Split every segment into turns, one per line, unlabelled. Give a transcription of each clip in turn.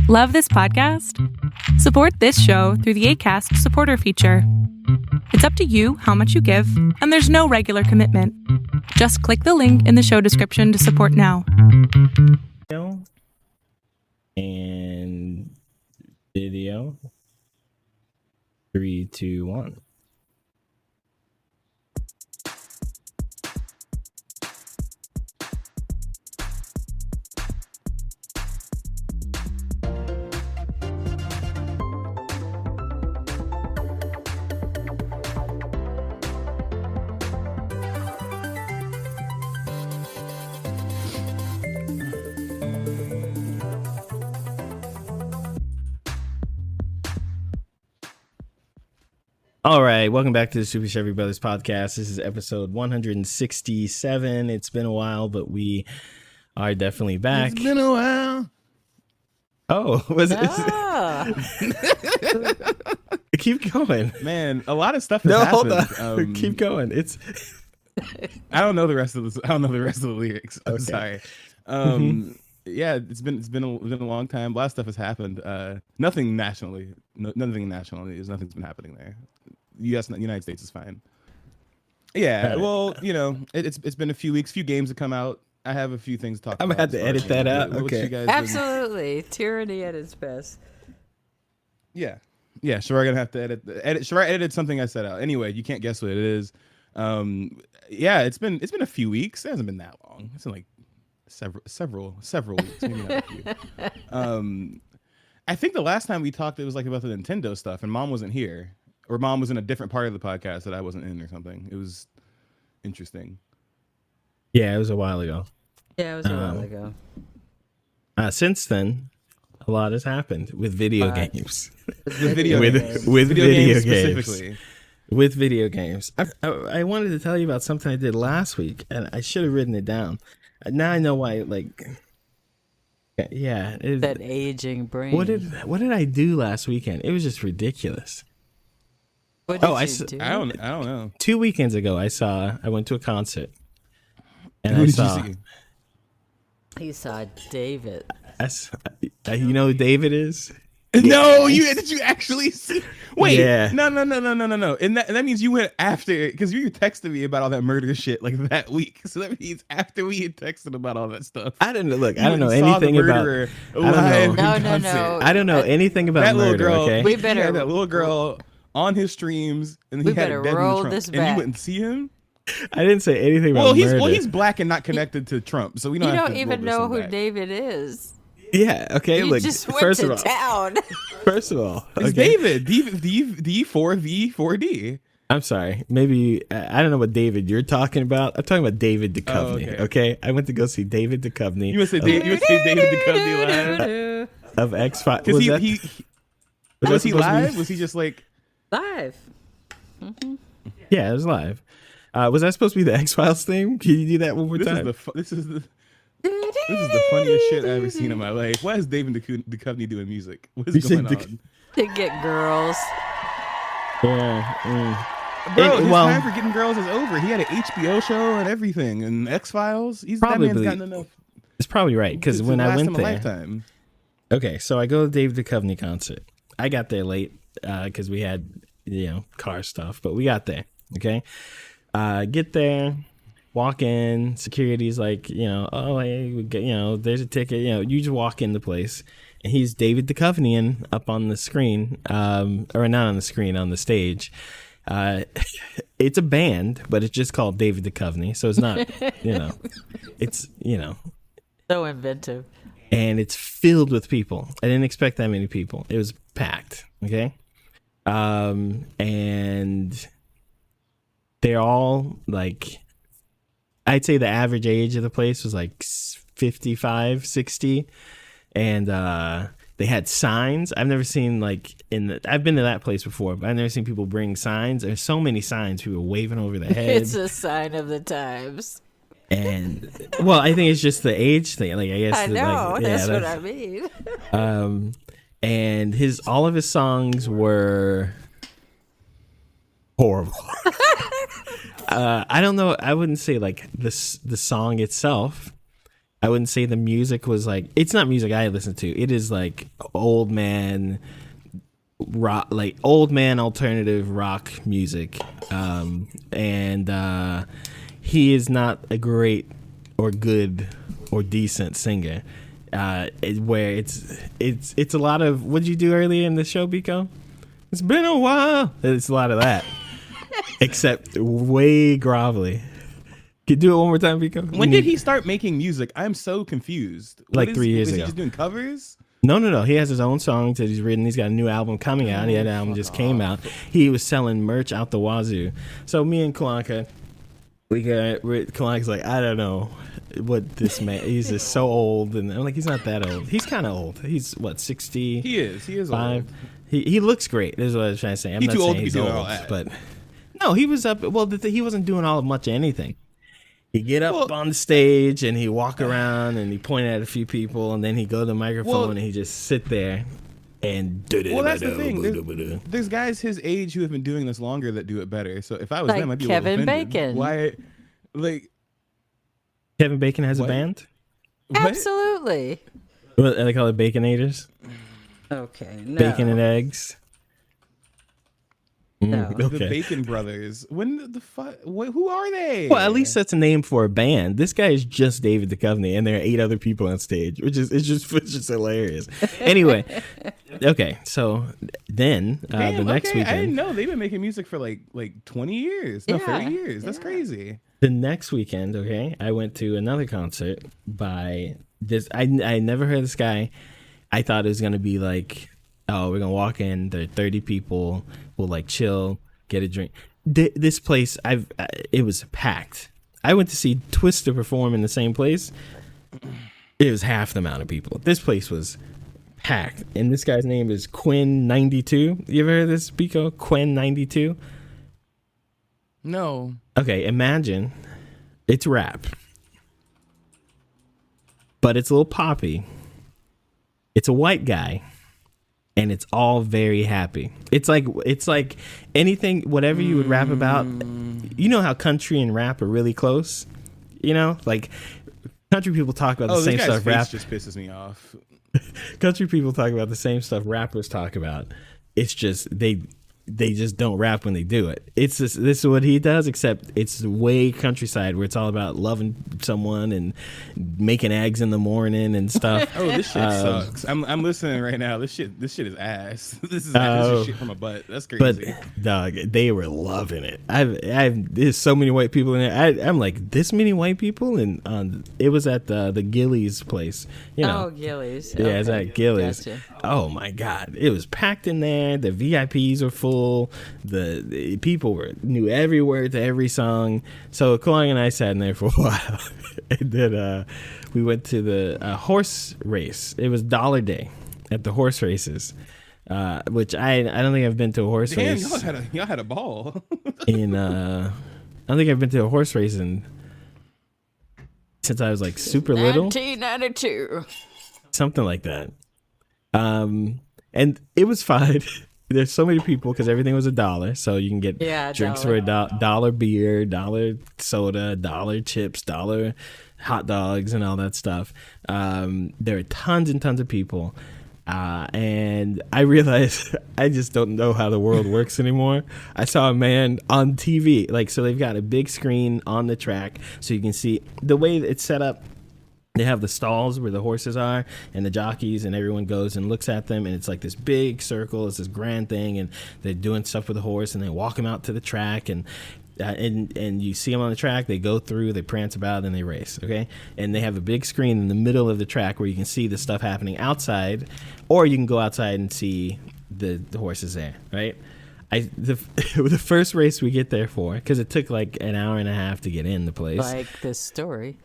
Love this podcast? Support this show through the Acast supporter feature. It's up to you how much you give, and there's no regular commitment. Just click the link in the show description to support now.
And video. 3, 2, 1. All right, welcome back to the Super Chevy Brothers podcast. This is episode 167. It's been a while, but we are definitely back.
It's been a while.
Oh, was it? Keep going,
man. A lot of stuff has happened.
Hold on. Keep going. It's.
I don't know the rest of this. I don't know the rest of the lyrics. I'm sorry. Yeah, it's been a long time. A lot of stuff has happened. Nothing nationally. Nothing nationally. Nothing's been happening there. United States is fine. Yeah, well, you know, it's been a few weeks. Few games have come out. I have a few things to talk about.
I'm gonna have to edit that out. Okay.
Absolutely, tyranny at its best.
Yeah. Sure, I'm gonna have to edit. Sure, I edited something I said out. Anyway, you can't guess what it is. Yeah, it's been a few weeks. It hasn't been that long. It's been like several weeks. Maybe not a few. I think the last time we talked, it was like about the Nintendo stuff, and Mom wasn't here, or Mom was in a different part of the podcast that I wasn't in, or something. It was interesting.
Yeah, it was a while ago.
Yeah, it was a while ago.
Since then, a lot has happened with video games.
With video games
Specifically. With video games. I wanted to tell you about something I did last week, and I should have written it down. Now I know why. Like, yeah,
that aging brain.
What did I do last weekend? It was just ridiculous.
What did you do?
I don't know.
2 weekends ago, I went to a concert. And
Who did you see?
He saw David.
You know who David is?
No, did you actually see? Wait,
yeah.
No. And that means you went after, because you texted me about all that murder shit like that week. So that means after we had texted about all that stuff.
I don't know. Look, I don't know anything about. I don't know anything about
that
murder.
Little girl,
okay,
we better
had that little girl on his streams, and
we
he had
better
a dead
roll
Trump,
this
and
back.
you wouldn't see him.
I didn't say anything about murder.
Well, he's black and not connected to Trump, so we don't.
You
have
don't
to
even
roll
know
this
who
back.
David is.
Yeah. Okay.
You
look.
just went
first
to
of all,
town.
First of all,
it's
okay.
David D4V4D.
I'm sorry. Maybe I don't know what David you're talking about. I'm talking about David Duchovny. Okay. I went to go see David Duchovny.
You would say David Duchovny live
of X-Files.
Was he live? Was he just like
live?
Mm-hmm.
Yeah, it was live. Was that supposed to be the X-Files theme? Can you do that one more time?
This is the funniest shit I've ever seen in my life. Why is David Duchovny doing music? What is going on?
To get girls.
Yeah.
Bro, his time for getting girls is over. He had an HBO show and everything, and X-Files. That man's gotten enough.
It's probably right, because when I went there.
Lifetime.
Okay, so I go to the David Duchovny concert. I got there late because we had, car stuff, but we got there. Okay. Get there, walk in, security's like, oh, hey, there's a ticket. You just walk in the place, and he's David Duchovny up on the screen, or not on the screen, on the stage. It's a band, but it's just called David Duchovny, so it's not, it's,
So inventive.
And it's filled with people. I didn't expect that many people. It was packed, okay? And they're all like, I'd say the average age of the place was like 55, 60. And they had signs. I've never seen I've been to that place before, but I've never seen people bring signs. There's so many signs, people waving over their heads.
It's a sign of the times.
And well, I think it's just the age thing. Like, I guess
I know, that's what I mean.
And all of his songs were horrible. I don't know. I wouldn't say like the song itself. I wouldn't say the music was like, it's not music I listen to. It is like old man rock, like old man alternative rock music. And he is not a great or good or decent singer. Where it's a lot of, what did you do earlier in the show, Biko? It's been a while. It's a lot of that, except way grovelly. Could you do it one more time, Biko?
When did he start making music? I'm so confused.
Like 3 years ago.
Is he just doing covers?
No. He has his own songs that he's written. He's got a new album coming out. He had an album just came out. He was selling merch out the wazoo. So me and Kalanka, Kalanka's like, I don't know what this man, he's just so old. And I'm like, he's not that old. He's kind of old. He's what, 60?
He is old.
He looks great, is what I was trying to say. I'm not
too old
saying
to be
he's
doing
old,
all that.
but no, he was up. Well, he wasn't doing all of much of anything. He'd get up on the stage and he'd walk around and he'd point at a few people and then he'd go to the microphone and he'd just sit there and
well, that's the thing. There's guys his age who have been doing this longer that do it better. So if I was
Like
them, I'd be
Kevin
a little offended.
Bacon.
Why? Like
Kevin Bacon has
What?
a band?
what?
Absolutely.
What they call it, Baconators?
Okay. No.
Bacon and eggs.
No.
The
Okay.
Bacon Brothers. When the fuck? Who are they?
Well, at least that's a name for a band. This guy is just David Duchovny, and there are 8 other people on stage, which is it's just hilarious. Anyway, okay, so then
Damn,
the next
okay, I didn't
weekend,
know they've been making music for like 20 years. No,
Yeah,
30 years. That's crazy.
the next weekend, okay, I went to another concert by this. I never heard of this guy. I thought it was gonna be like, oh, we're gonna walk in. There are 30 people. We'll like chill, get a drink. This place, it was packed. I went to see Twista perform in the same place. It was half the amount of people. This place was packed, and this guy's name is Quinn92. You ever heard of this, Biko? Quinn92.
No.
Okay, imagine it's rap, but it's a little poppy. It's a white guy. And it's all very happy. It's like anything, whatever you would rap about. You know how country and rap are really close. You know, like country people talk about the same
this guy's
stuff.
face just pisses me off.
Country people talk about the same stuff rappers talk about. It's just they just don't rap when they do it. It's just, this is what he does, except it's way countryside where it's all about loving someone and making eggs in the morning and stuff.
Oh, this shit sucks. I'm listening right now. This shit is ass. This is shit from a butt. That's crazy.
But dog, they were loving it. There's so many white people in there. I'm like, this many white people, and it was at the Gillies place. You know,
Oh, Gillies.
yeah, it's at Gillies.
Gotcha.
Oh my God, it was packed in there. The VIPs were full. The people knew every word to every song. So Kalong and I sat in there for a while, and then we went to the horse race. It was Dollar Day at the horse races, which I don't think I've been to a horse
Damn,
race.
y'all had a ball.
I don't think I've been to a horse race since I was like super little.
1992.
Something like that. And it was fine. There's so many people because everything was $1, so you can get drinks for $1 beer, $1 soda, $1 chips, $1 hot dogs, and all that stuff. There are tons and tons of people, and I realized I just don't know how the world works anymore. I saw a man on TV, so they've got a big screen on the track, so you can see the way it's set up. They have the stalls where the horses are and the jockeys, and everyone goes and looks at them, and it's like this big circle. It's this grand thing, and they're doing stuff with the horse, and they walk him out to the track, and you see them on the track. They go through, they prance about, and they race. Okay, and they have a big screen in the middle of the track where you can see the stuff happening outside, or you can go outside and see the horses there. Right. The first race we get there for, because it took like an hour and a half to get in the place.
Like this story.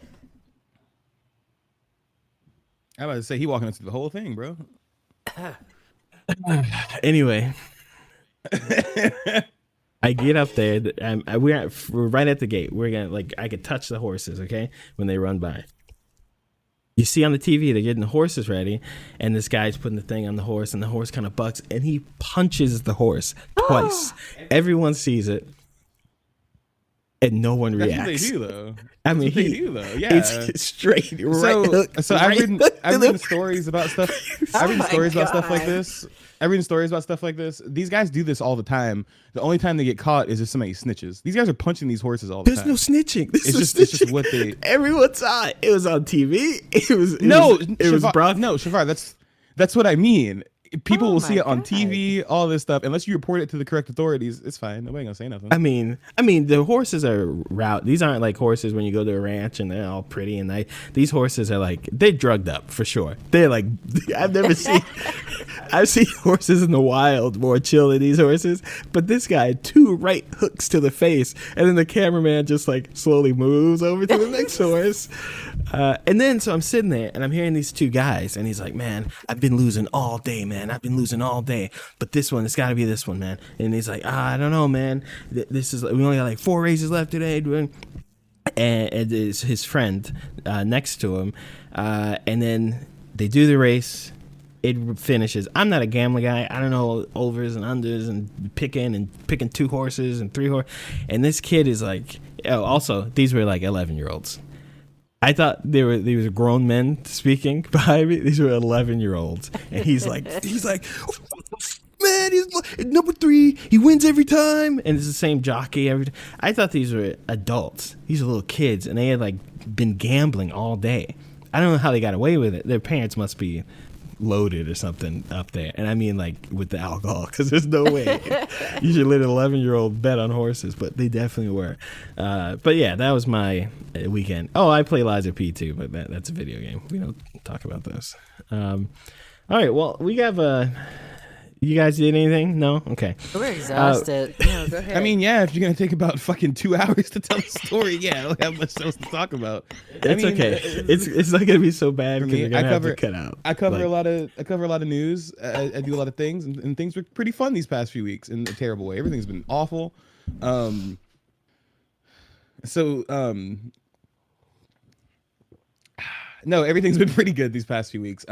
I was about to say he walking into the whole thing, bro.
Anyway, I get up there. We're right at the gate. We're gonna I could touch the horses. Okay, when they run by, you see on the TV they're getting the horses ready, and this guy's putting the thing on the horse, and the horse kind of bucks, and he punches the horse twice. Everyone sees it. and no one
That's
reacts.
what they do, though.
I mean,
That's what they do, though. Yeah.
it's straight right hook.
So
right
I've written stories about stuff. I've written
my
stories about stuff like
God.
this. I've written stories about stuff like this. These guys do this all the time. The only time they get caught is if somebody snitches. These guys are punching these horses all the
There's
time.
no snitching.
It's just what they.
Everyone saw it. It was on TV. It was brought.
No, Shavar. That's what I mean. People
Oh
will see
my
it on
God.
TV, all this stuff. Unless you report it to the correct authorities, it's fine. Nobody gonna say nothing.
I mean, the horses are route. These aren't like horses when you go to a ranch and they're all pretty and nice. These horses are like they're drugged up for sure. They're like I've never seen. I've seen horses in the wild more chill than these horses, but this guy had 2 right hooks to the face, and then the cameraman just like slowly moves over to the next horse. And then so I'm sitting there and I'm hearing these 2 guys, and he's like, "Man, I've been losing all day, man. I've been losing all day, but this one, it's got to be this one, man." And he's like, "I don't know, man. This is we only got like 4 races left today." And it's his friend next to him, and then they do the race. It finishes. I'm not a gambling guy. I don't know overs and unders and picking 2 horses and 3 horses. And this kid is like, oh, also these were like 11-year-olds. I thought these were grown men speaking behind me. These were 11-year-olds, and he's like, man, he's number 3. He wins every time, and it's the same jockey every time. I thought these were adults. These are little kids, and they had like been gambling all day. I don't know how they got away with it. Their parents must be loaded or something up there, and I mean like with the alcohol, because there's no way you should let an 11-year-old bet on horses, but they definitely were. But yeah, that was my weekend. Oh, I play Liza P too, but that's a video game. We don't talk about those. All right, well, we have you guys did anything? No? Okay.
We're exhausted. No, go ahead.
I mean, yeah, if you're gonna take about fucking 2 hours to tell the story, yeah, I don't have much else to talk about.
It's okay. It's not gonna be so bad because
me,
we're gonna
I
have to
cover-
cut out.
I cover
Like,
a lot of news. I do a lot of things, and things were pretty fun these past few weeks in a terrible way. Everything's been awful. No, everything's been pretty good these past few weeks.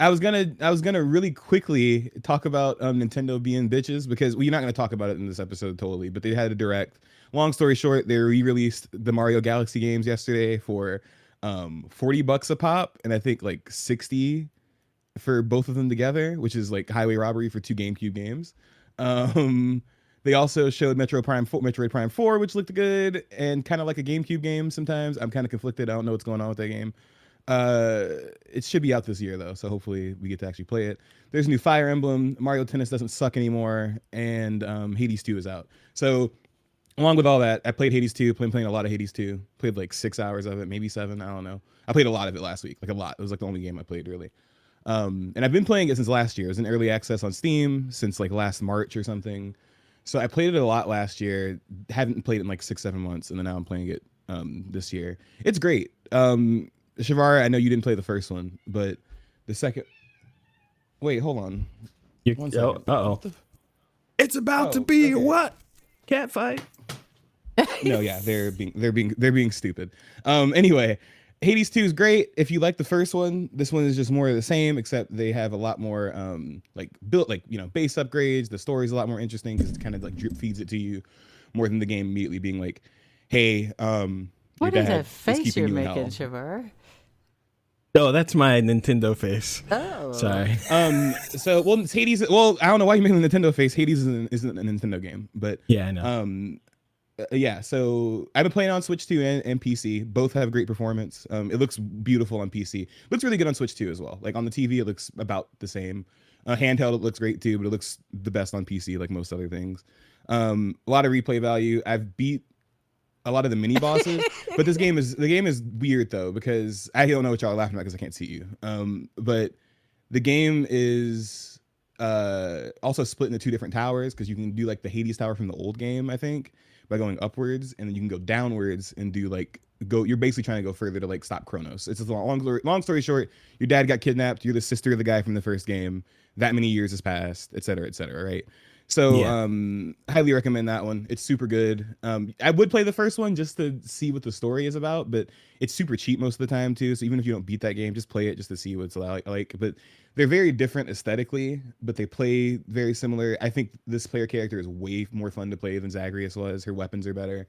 I was gonna really quickly talk about Nintendo being bitches, because you're not gonna talk about it in this episode totally, but they had a direct. Long story short, they re-released the Mario Galaxy games yesterday for $40 a pop, and I think like 60 for both of them together, which is like highway robbery for 2 GameCube games. They also showed Metroid Prime 4, which looked good and kind of like a GameCube game sometimes. I'm kind of conflicted. I don't know what's going on with that game. It should be out this year though, so hopefully we get to actually play it. There's a new Fire Emblem. Mario Tennis doesn't suck anymore, and Hades 2 is out. So along with all that, I played Hades 2. Playing a lot of Hades 2. Played like 6 hours of it, maybe 7. I don't know. I played a lot of it last week, like a lot. It was like the only game I played really. And I've been playing it since last year. It was in early access on Steam since like last March or something. So I played it a lot last year. Haven't played it in like 6-7 months, and then now I'm playing it this year. It's great. Shavar, I know you didn't play the first one, but the second. Wait, hold on. One second.
Uh-oh. It's about to be what? Cat fight.
No, yeah, they're being stupid. Anyway, Hades 2 is great. If you like the first one, this one is just more of the same, except they have a lot more like built, like, you know, base upgrades. The story's a lot more interesting because it kind of like drip feeds it to you more than the game immediately being like, hey,
what
your
is
dad
that face you're
keeping you in
making,
hell.
Shavar?
Oh, that's my Nintendo face.
Oh.
Sorry.
So well, it's Hades. Well, I don't know why you're making the Nintendo face. Hades isn't a Nintendo game, but
Yeah, I know.
yeah. So I've been playing on Switch 2 and PC. Both have great performance. It looks beautiful on PC. Looks really good on Switch 2 as well. Like on the TV, it looks about the same. Handheld, it looks great too, but it looks the best on PC, like most other things. A lot of replay value. I've beat a lot of the mini bosses, but the game is weird though, because I don't know what y'all are laughing at because I can't see you. But the game is also split into 2 different towers, because you can do like the Hades tower from the old game, I think, by going upwards, and then you can go downwards and do like you're basically trying to go further to like stop Kronos. It's just a long story short, your dad got kidnapped, you're the sister of the guy from the first game, that many years has passed, et cetera, right? So
Yeah.
highly recommend that one. It's super good. I would play the first one just to see what the story is about, but it's super cheap most of the time too. So even if you don't beat that game, just play it just to see what it's like. But they're very different aesthetically, but they play very similar. I think this player character is way more fun to play than Zagreus was. Her weapons are better.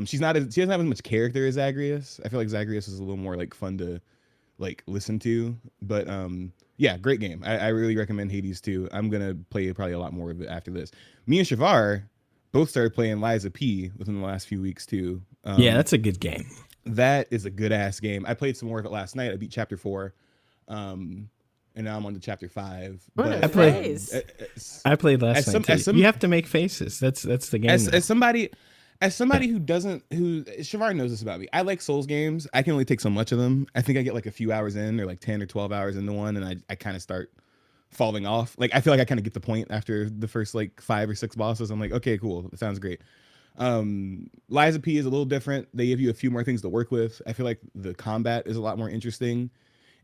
She doesn't have as much character as Zagreus. I feel like Zagreus is a little more like fun to like listen to. But yeah, great game. I really recommend Hades 2. I'm gonna play probably a lot more of it after this. Me and Shavar both started playing Liza P within the last few weeks too.
Yeah, that's a good game.
That is a good ass game. I played some more of it last night. I beat chapter 4. And now I'm on to chapter 5.
What
But,
a face.
I played last night. You have to make faces. That's the game.
As somebody who Shavar knows this about me. I like Souls games. I can only take so much of them. I think I get like a few hours in, or like 10 or 12 hours into one, and I kind of start falling off. Like I feel like I kind of get the point after the first like 5 or 6 bosses. I'm like, okay, cool. It sounds great. Liza P is a little different. They give you a few more things to work with. I feel like the combat is a lot more interesting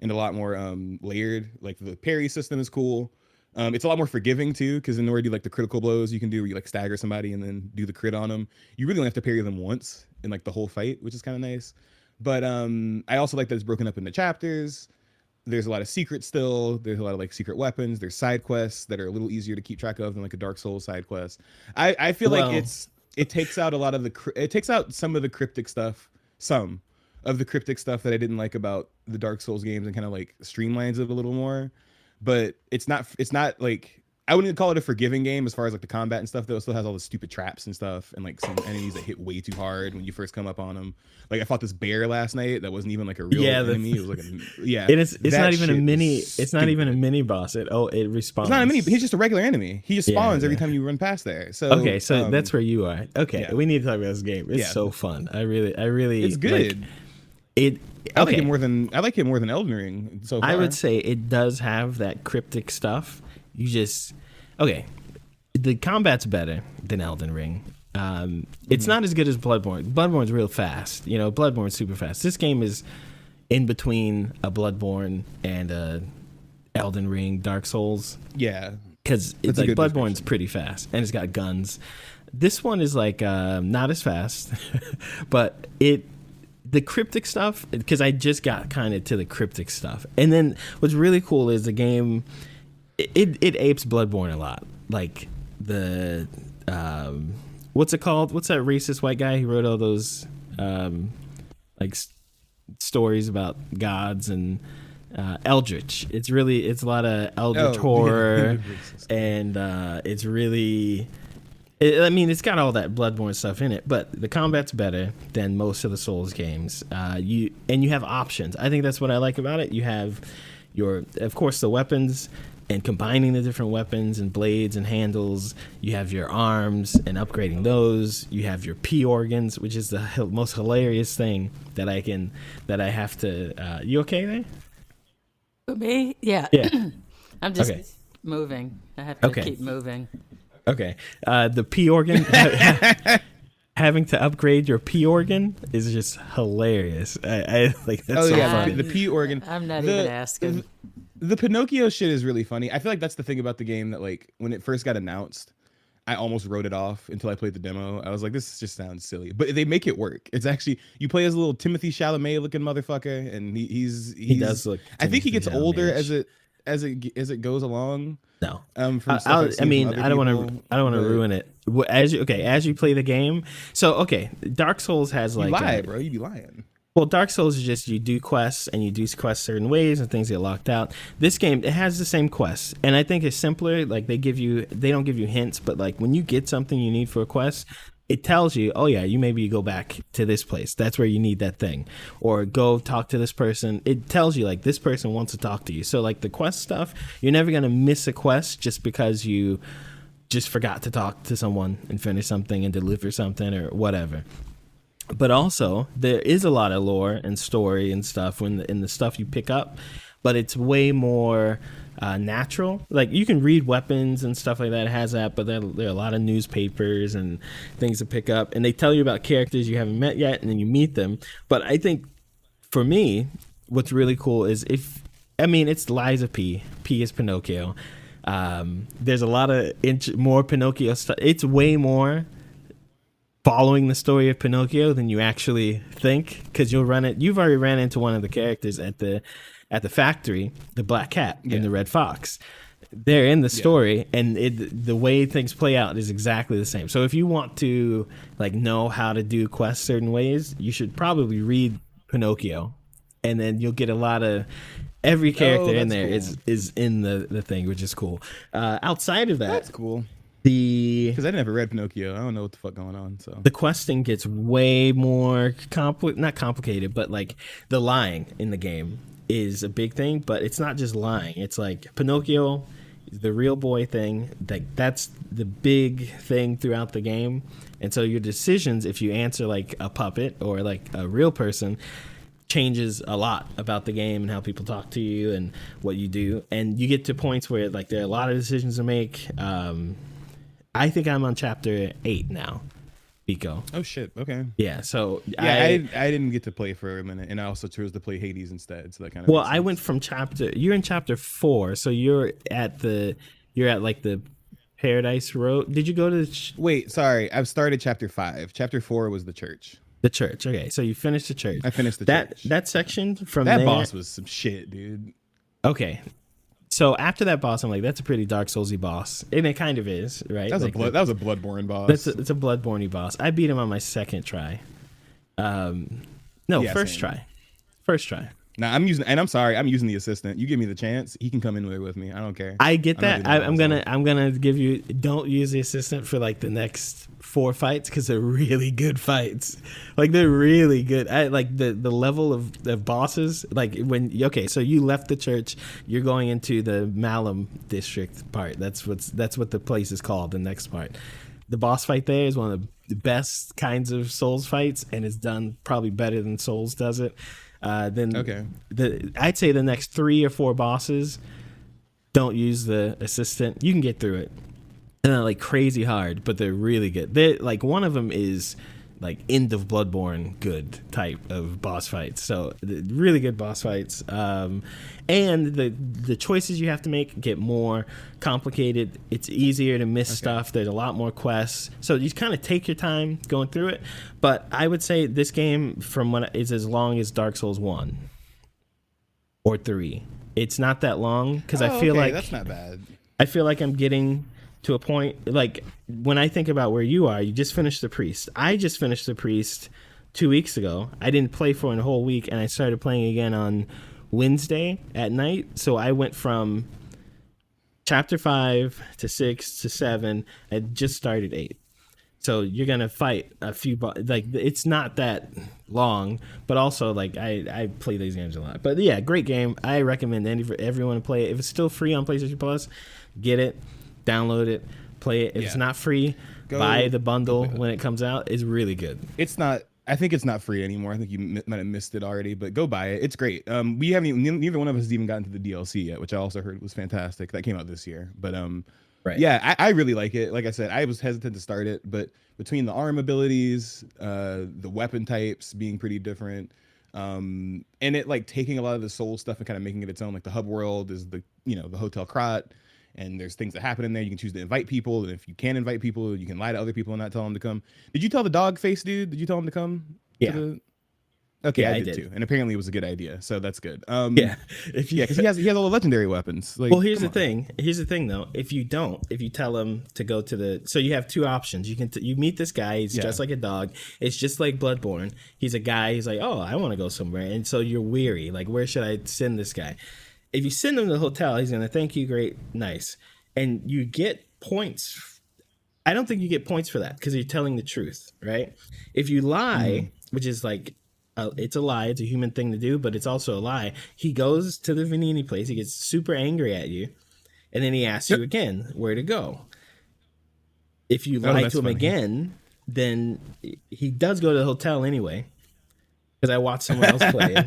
and a lot more layered. Like the parry system is cool. It's a lot more forgiving too, because in order to do like the critical blows you can do where you like stagger somebody and then do the crit on them, you really only have to parry them once in like the whole fight, which is kind of nice. But I also like that it's broken up into chapters. There's a lot of secrets still. There's a lot of like secret weapons. There's side quests that are a little easier to keep track of than like a Dark Souls side quest. I feel like it takes out a lot of it takes out some of the cryptic stuff, some of the cryptic stuff that I didn't like about the Dark Souls games, and kind of like streamlines it a little more. But it's not like, I wouldn't call it a forgiving game as far as like the combat and stuff, though. It still has all the stupid traps and stuff, and like some enemies that hit way too hard when you first come up on them. Like I fought this bear last night that wasn't even like a real enemy. It was like
it's not even a mini. It's not even a mini boss. It respawns.
It's not a mini. He's just a regular enemy. He just spawns every time you run past there. So
okay, so that's where you are. Okay, we need to talk about this game. It's so fun. I really. It's good.
I like it more than Elden Ring so far.
I would say it does have that cryptic stuff. The combat's better than Elden Ring. It's not as good as Bloodborne. Bloodborne's real fast. Bloodborne's super fast. This game is in between a Bloodborne and a Elden Ring, Dark Souls.
Yeah,
because it's like Bloodborne's pretty fast and it's got guns. This one is like not as fast, but the cryptic stuff, because I just got kind of to the cryptic stuff. And then what's really cool is the game, it apes Bloodborne a lot. Like the, what's it called? What's that racist white guy who wrote all those stories about gods and Eldritch? It's a lot of Eldritch horror. And it's really... it's got all that Bloodborne stuff in it, but the combat's better than most of the Souls games. You have options. I think that's what I like about it. You have of course, the weapons, and combining the different weapons and blades and handles. You have your arms and upgrading those. You have your P organs, which is the most hilarious thing that I have to. You okay there?
For me, yeah. I'm just moving. I have to keep moving.
Okay, the P organ, having to upgrade your P organ is just hilarious. I like that's so funny.
The P organ.
I'm not even asking.
The Pinocchio shit is really funny. I feel like that's the thing about the game, that like when it first got announced, I almost wrote it off until I played the demo. I was like, this just sounds silly, but they make it work. It's actually, you play as a little Timothy Chalamet looking motherfucker, and he does look. I think he gets older as it goes along.
No, I don't want to ruin it. As you play the game. So Dark Souls has like,
you lie, bro. You be lying.
Well, Dark Souls is just you do quests and you do quests certain ways and things get locked out. This game, it has the same quests, and I think it's simpler. Like they don't give you hints, but like when you get something you need for a quest, it tells you, oh yeah, you maybe go back to this place. That's where you need that thing, or go talk to this person. It tells you like this person wants to talk to you. So like the quest stuff, you're never gonna miss a quest just because you just forgot to talk to someone and finish something and deliver something or whatever. But also, there is a lot of lore and story and stuff in the stuff you pick up, but it's way more natural. Like you can read weapons and stuff like that. It has that, but there are a lot of newspapers and things to pick up, and they tell you about characters you haven't met yet, and then you meet them. But I think for me, what's really cool is it's Liza P. P is Pinocchio. There's a lot of more Pinocchio stuff. It's way more following the story of Pinocchio than you actually think, because you've already ran into one of the characters at the factory, the black cat and the red fox. they're in the story, and the way things play out is exactly the same. So if you want to like know how to do quests certain ways, you should probably read Pinocchio, and then you'll get a lot of every character in there is in the thing, which is cool. Outside of that,
that's cool.
Because
I never read Pinocchio, I don't know what the fuck going on. So
the questing gets way more not complicated, but like the lying in the game is a big thing. But it's not just lying. It's like Pinocchio, the real boy thing. That's the big thing throughout the game. And so your decisions, if you answer like a puppet or like a real person, changes a lot about the game and how people talk to you and what you do. And you get to points where like there are a lot of decisions to make. I think I'm on chapter 8 now, Pico.
Oh shit! Okay.
Yeah. So
I didn't get to play for a minute, and I also chose to play Hades instead. So that kind of.
Well, I went from you're in chapter 4, so you're at like the Paradise Road. Did you go to?
Wait, sorry. I've started chapter 5. Chapter 4 was the church.
The church. Okay, so you finished the church.
I finished the church.
That section from
that
there,
boss was some shit, dude.
Okay. So after that boss, I'm like, that's a pretty Dark Soulsy boss, and it kind of is, right?
That was a Bloodborne boss.
It's a Bloodborne boss. I beat him on my second try. First try. First try.
Now I'm using the assistant. You give me the chance, he can come in there with me. I don't care.
I get that. I'm gonna give you. Don't use the assistant for like the next 4 fights because they're really good fights. Like they're really good. I like the level of bosses. Like so you left the church. You're going into the Malum district part. That's what the place is called. The next part. The boss fight there is one of the best kinds of Souls fights, and it's done probably better than Souls does it. I'd say the next 3 or 4 bosses, don't use the assistant. You can get through it. And they're like crazy hard, but they're really good. They like one of them is like end of Bloodborne good type of boss fights. So really good boss fights. And the choices you have to make get more complicated. It's easier to miss stuff. There's a lot more quests. So you kind of take your time going through it. But I would say this game is as long as Dark Souls 1 or 3. It's not that long because I feel like
that's not bad.
I feel like I'm getting to a point, like when I think about where you are, you just finished the priest. I just finished the priest 2 weeks ago. I didn't play for a whole week, and I started playing again on Wednesday at night. So I went from chapter 5 to 6 to 7. I just started 8. So you're gonna fight a few, like it's not that long, but also like I play these games a lot. But yeah, great game. I recommend everyone to play it. If it's still free on PlayStation Plus, get it. Download it, play it. If it's not free, buy the bundle when it comes out. It's really good.
It's not. I think it's not free anymore. I think you might have missed it already, but go buy it. It's great. We haven't neither one of us has even gotten to the DLC yet, which I also heard was fantastic. That came out this year, but
right.
Yeah, I really like it. Like I said, I was hesitant to start it, but between the arm abilities, the weapon types being pretty different, and it like taking a lot of the soul stuff and kind of making it its own. Like the hub world is the Hotel Krat. And there's things that happen in there. You can choose to invite people. And if you can't invite people, you can lie to other people and not tell them to come. Did you tell the dog face dude? Did you tell him to come?
Yeah.
Okay,
yeah,
I did too. And apparently it was a good idea. So that's good.
Yeah.
Because he has all the legendary weapons. Like,
well, here's the thing. Here's the thing, though. If you tell him to go to so you have 2 options. You can you meet this guy. He's just like a dog. It's just like Bloodborne. He's a guy. He's like, oh, I want to go somewhere. And so you're weary. Like, where should I send this guy? If you send him to the hotel, he's going to thank you. Great. Nice. And you get points. I don't think you get points for that because you're telling the truth, right? If you lie, which is like, it's a lie. It's a human thing to do, but it's also a lie. He goes to the Vanini place. He gets super angry at you. And then he asks you again where to go. If you lie to him again, then he does go to the hotel anyway. Because I watched someone else play it.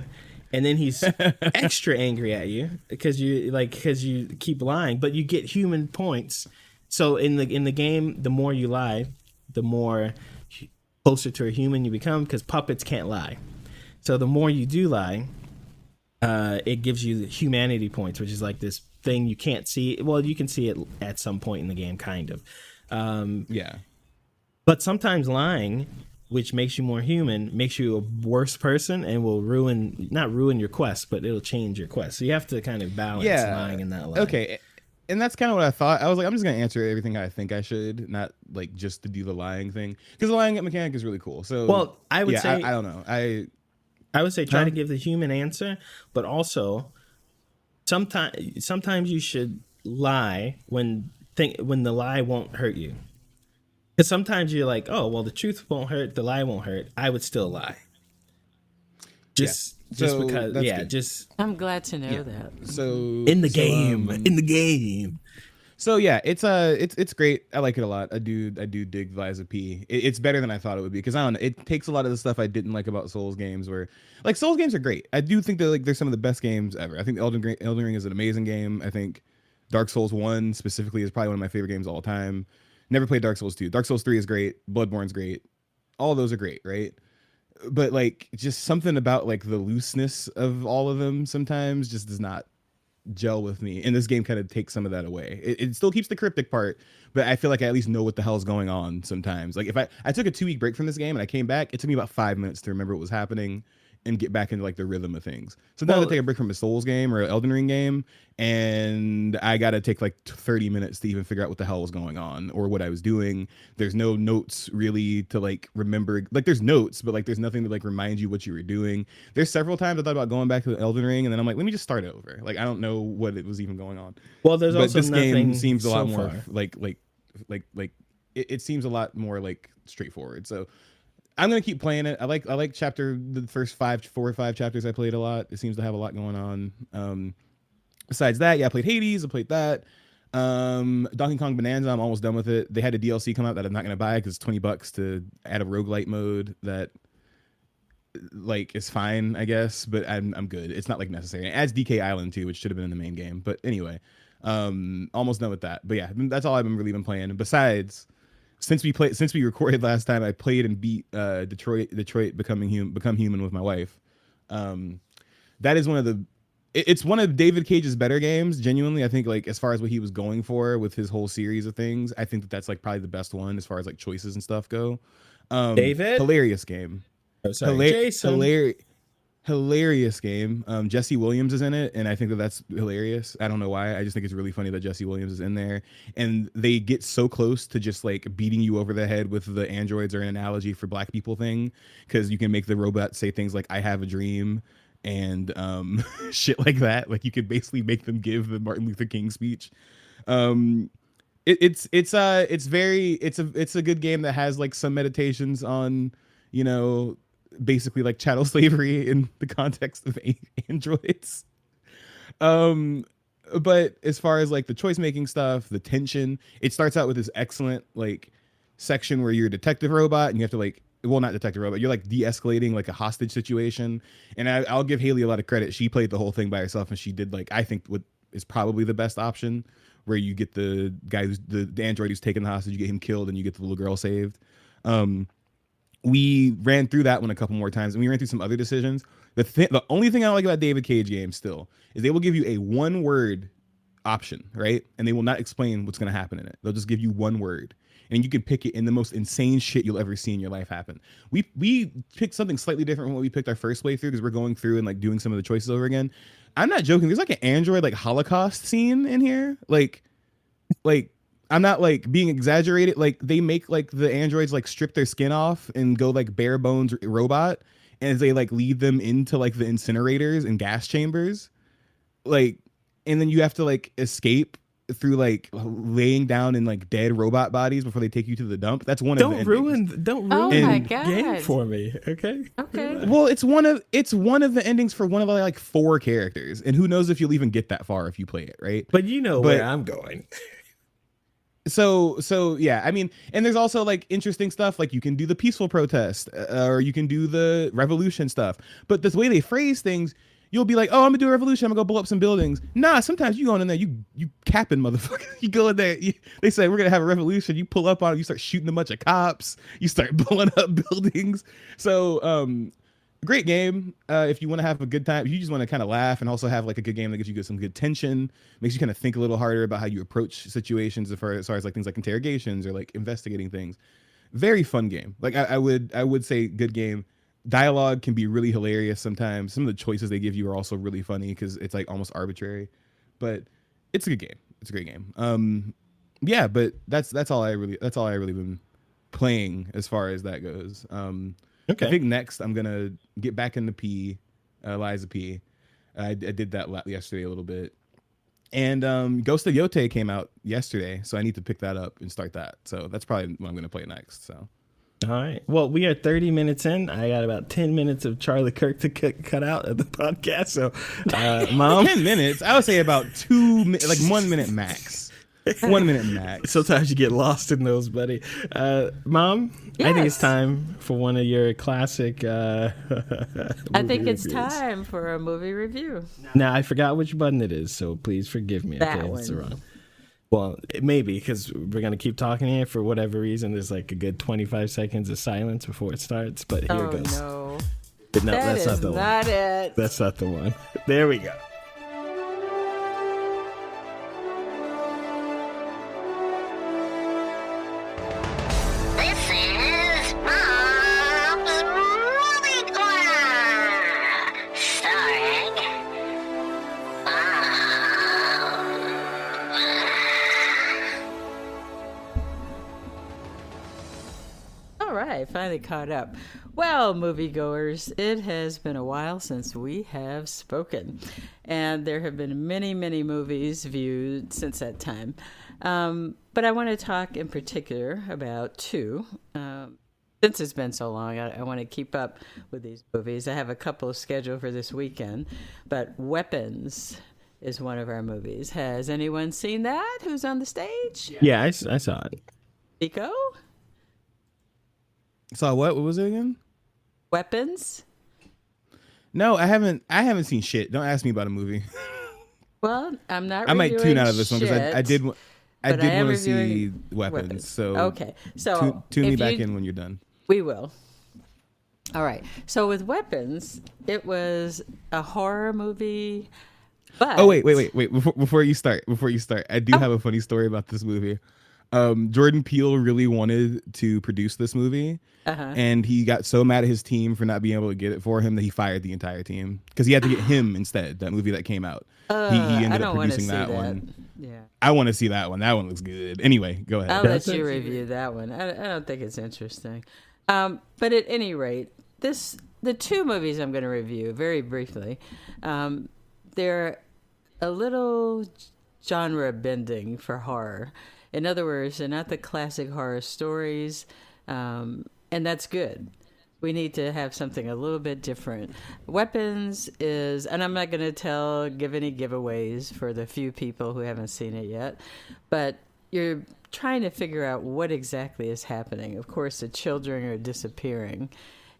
And then he's extra angry at you because you keep lying, but you get human points. So in the game, the more you lie, the more closer to a human you become because puppets can't lie. So the more you do lie, it gives you humanity points, which is like this thing you can't see. Well, you can see it at some point in the game, kind of. But sometimes lying, which makes you more human, makes you a worse person and will not ruin your quest, but it'll change your quest. So you have to kind of balance lying and not lying.
Okay. and that's kind of what I thought. I was like, I'm just gonna answer everything I think I should, not like just to do the lying thing, because the lying mechanic is really cool. So,
well, I would say
I don't know.
I would say try to give the human answer, but also sometimes you should lie when the lie won't hurt you. Because sometimes you're like, oh well, the truth won't hurt, the lie won't hurt. I would still lie. Just because,
good.
just.
I'm glad to know that.
So
in the game.
So yeah, it's great. I like it a lot. I do dig Lies of P. It's better than I thought it would be, because I don't know. It takes a lot of the stuff I didn't like about Souls games, where like Souls games are great. I do think they're some of the best games ever. I think Elden Ring is an amazing game. I think Dark Souls 1 specifically is probably one of my favorite games of all time. Never played Dark Souls 2. Dark Souls 3 is great. Bloodborne's great. All of those are great, right? But like just something about like the looseness of all of them sometimes just does not gel with me, and this game kind of takes some of that away. It still keeps the cryptic part, but I feel like I at least know what the hell's going on sometimes. Like if I took a 2-week break from this game and I came back, it took me about 5 minutes to remember what was happening and get back into like the rhythm of things. Sometimes I take a break from a Souls game or an Elden Ring game, and I gotta take like 30 minutes to even figure out what the hell was going on or what I was doing. There's no notes really to like remember. Like there's notes, but like there's nothing to like remind you what you were doing. There's several times I thought about going back to the Elden Ring, and then I'm like, let me just start over. Like I don't know what it was even going on.
Well, there's
but
also
this
nothing
game seems a lot
so
more
far.
like it seems a lot more like straightforward. So I'm gonna keep playing it. I like the first 4 or 5 chapters I played a lot. It seems to have a lot going on. Besides that, yeah, I played Hades. I played that. Donkey Kong Bonanza, I'm almost done with it. They had a DLC come out that I'm not gonna buy because it's $20 to add a roguelite mode that like is fine, I guess, but I'm good. It's not like necessary. It adds DK Island too, which should have been in the main game. But anyway, almost done with that. But yeah, that's all I've really been playing. Besides, since we recorded last time, I played and beat Detroit Become Human with my wife. That is it's one of David Cage's better games. Genuinely, I think like as far as what he was going for with his whole series of things, I think that's like probably the best one as far as like choices and stuff go.
David,
hilarious game.
Oh, sorry, Jason.
Hilarious game. Jesse Williams is in it, and I think that's hilarious. I don't know why. I just think it's really funny that Jesse Williams is in there, and they get so close to just like beating you over the head with the androids or an analogy for black people thing, because you can make the robot say things like "I have a dream" and shit like that. Like you could basically make them give the Martin Luther King speech. It's a good game that has like some meditations on, you know, basically like chattel slavery in the context of androids. But as far as like the choice making stuff, the tension, it starts out with this excellent like section where you're a detective robot and you have to like, well, not detective robot, you're like de-escalating like a hostage situation. And I'll give Haley a lot of credit. She played the whole thing by herself, and she did like, I think what is probably the best option, where you get the guy who's the android who's taking the hostage, you get him killed, and you get the little girl saved. We ran through that one a couple more times, and we ran through some other decisions. The only thing I like about David Cage games still is they will give you a 1-word option, right? And they will not explain what's going to happen in it. They'll just give you 1 word, and you can pick it in the most insane shit you'll ever see in your life happen. We picked something slightly different from what we picked our first way through, because we're going through and like doing some of the choices over again. I'm not joking. There's like an android like Holocaust scene in here. Like I'm not like being exaggerated. Like they make like the androids like strip their skin off and go like bare bones robot, and they like lead them into like the incinerators and gas chambers, like, and then you have to like escape through like laying down in like dead robot bodies before they take you to the dump. That's one of the endings.
Don't ruin
Oh my God.
the game for me, okay?
Okay.
Well, it's one of the endings for one of the like 4 characters, and who knows if you'll even get that far if you play it, right?
But you know where I'm going.
So yeah, I mean, and there's also like interesting stuff, like you can do the peaceful protest, or you can do the revolution stuff. But the way they phrase things, you'll be like, oh, I'm gonna do a revolution, I'm gonna go blow up some buildings. Nah, sometimes you go in there, you capping motherfucker. You go in there, they say we're gonna have a revolution, you pull up on it, you start shooting a bunch of cops, you start blowing up buildings. So great game if you want to have a good time. If you just want to kind of laugh and also have like a good game that gives you some good tension, makes you kind of think a little harder about how you approach situations as far as like things like interrogations or like investigating things. Very fun game. Like I would say good game. Dialogue can be really hilarious sometimes. Some of the choices they give you are also really funny because it's like almost arbitrary, but it's a good game. It's a great game. Yeah, but that's all I really been playing as far as that goes.
Okay.
I think next I'm gonna get back into Liza P. I did that yesterday a little bit, and Ghost of Yote came out yesterday, so I need to pick that up and start that. So that's probably what I'm gonna play next. So.
All right. Well, we are 30 minutes in. I got about 10 minutes of Charlie Kirk to cut out of the podcast. So, Mom,
10 minutes. I would say about 2 minutes, like 1 minute max. 1 minute max.
Sometimes you get lost in those, buddy. Mom,
yes.
I think it's time for one of your classic.
I think it's
reviews.
time for a movie review.
Now, I forgot which button it is, so please forgive me.
That
okay,
one.
it's wrong. Well, maybe because we're going to keep talking here for whatever reason. There's like a good 25 seconds of silence before it starts, but here it goes.
No.
But no,
That
that's not
is
the
not
one.
it.
That's not the one. There we go.
This is Mom's Movie Corner, starring Mom.
All right, finally caught up. Well, moviegoers, it has been a while since we have spoken, and there have been many, many movies viewed since that time. But I want to talk in particular about two. Since it's been so long, I want to keep up with these movies. I have a couple scheduled for this weekend, but Weapons is one of our movies. Has anyone seen that? Who's on the stage?
Yeah, I saw it.
Nico?
So what was it again?
Weapons?
No, I haven't seen shit. Don't ask me about a movie.
Well, I'm not.
I might tune out of this one because
shit,
I did want
but I am
to see
reviewing
Weapons. So
okay, so
tune me
if
back
you-
in when you're done.
We will. All right. So with Weapons, it was a horror movie. But
Oh wait! Before you start, I do have a funny story about this movie. Jordan Peele really wanted to produce this movie, and he got so mad at his team for not being able to get it for him that he fired the entire team because he had to get him instead. That movie that came out, he ended up producing that one.
Yeah.
I want to see that one. That one looks good. Anyway, go ahead.
I'll let you review that one. I don't think it's interesting. But at any rate, the two movies I'm going to review very briefly, they're a little genre bending for horror. In other words, they're not the classic horror stories, and that's good. We need to have something a little bit different. Weapons is, and I'm not going to give any giveaways for the few people who haven't seen it yet, but you're trying to figure out what exactly is happening. Of course, the children are disappearing.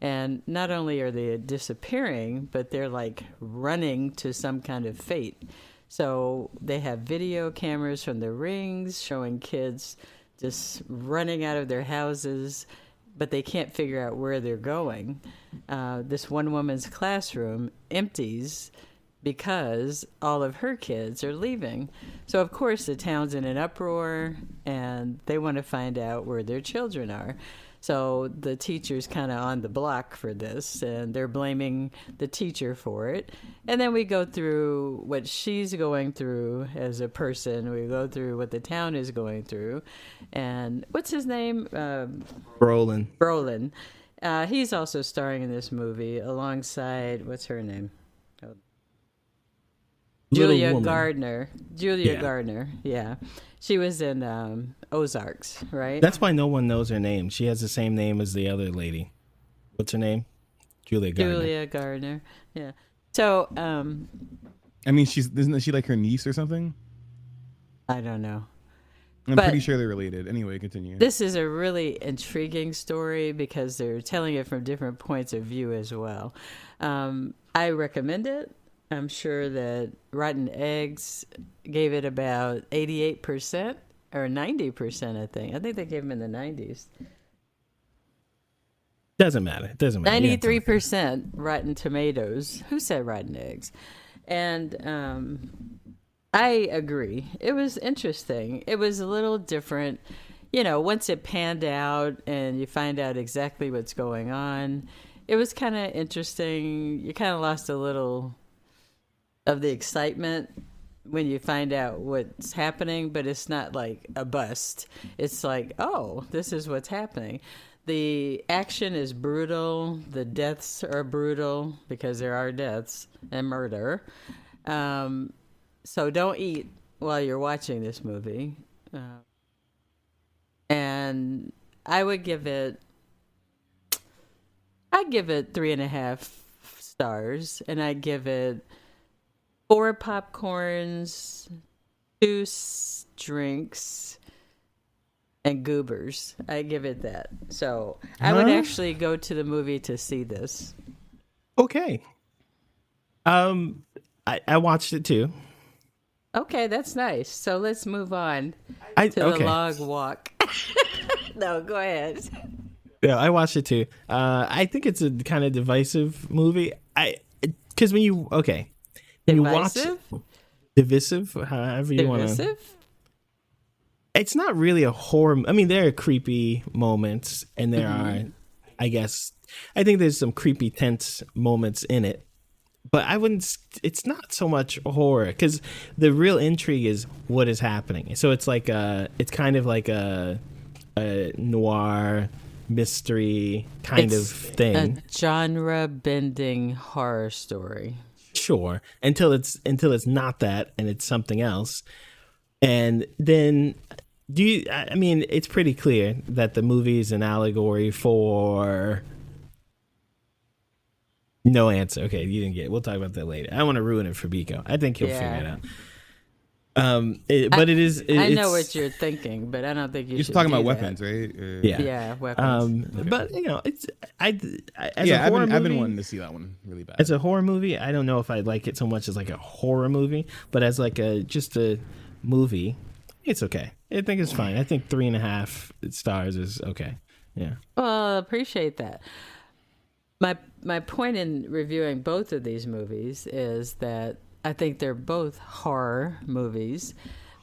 And not only are they disappearing, but they're like running to some kind of fate. So they have video cameras from the rings showing kids just running out of their houses, but they can't figure out where they're going. This one woman's classroom empties because all of her kids are leaving. So, of course, the town's in an uproar, and they want to find out where their children are. So the teacher's kind of on the block for this, and they're blaming the teacher for it. And then we go through what she's going through as a person. We go through what the town is going through. And what's his name?
Brolin.
Brolin. He's also starring in this movie alongside, what's her name? Julia Gardner. Gardner, yeah. She was in Ozarks, right?
That's why no one knows her name. She has the same name as the other lady. What's her name? Julia Gardner.
Julia Gardner, yeah. So,
I mean, isn't she like her niece or something?
I don't know.
I'm
But
pretty sure they're related. Anyway, continue.
this is a really intriguing story because they're telling it from different points of view as well. I recommend it. I'm sure that Rotten Eggs gave it about 88% or 90%, I think. I think they gave them in the 90s.
Doesn't matter. It doesn't matter.
93% Rotten Tomatoes. Who said Rotten Eggs? And I agree. It was interesting. It was a little different. You know, once it panned out and you find out exactly what's going on, it was kind of interesting. You kind of lost a little of the excitement, when you find out what's happening, but it's not like a bust. It's like, oh, this is what's happening. The action is brutal. The deaths are brutal because there are deaths and murder. So don't eat while you're watching this movie. And I'd give it 3.5 stars, and I'd give it 4 popcorns, 2 drinks, and goobers. I give it that. So I would actually go to the movie to see this.
Okay. I watched it too.
Okay, that's nice. So let's move on to the log walk. No, go ahead.
Yeah, I watched it too. I think it's a kind of divisive movie. Because when you
Divisive?
watch divisive, however you want to.
Divisive?
It's not really a horror. I mean, there are creepy moments, and there are, I think there's some creepy, tense moments in it. But I wouldn't. It's not so much horror because the real intrigue is what is happening. So it's like it's kind of like a noir mystery kind of thing.
A genre-bending horror story.
Sure, until it's not that, and it's something else. And then, I mean, it's pretty clear that the movie is an allegory for. No answer. Okay, you didn't get it. We'll talk about that later. I don't want to ruin it for Biko. I think he'll figure it out.
I know what you're thinking, but I don't think you're
talking about weapons, right?
Yeah, weapons.
But it's I've
been wanting to see that one really bad.
As a horror movie, I don't know if I like it so much as like a horror movie, but as like just a movie, it's okay. I think it's fine. I think 3.5 stars is okay. Yeah.
Well, I appreciate that. My point in reviewing both of these movies is that I think they're both horror movies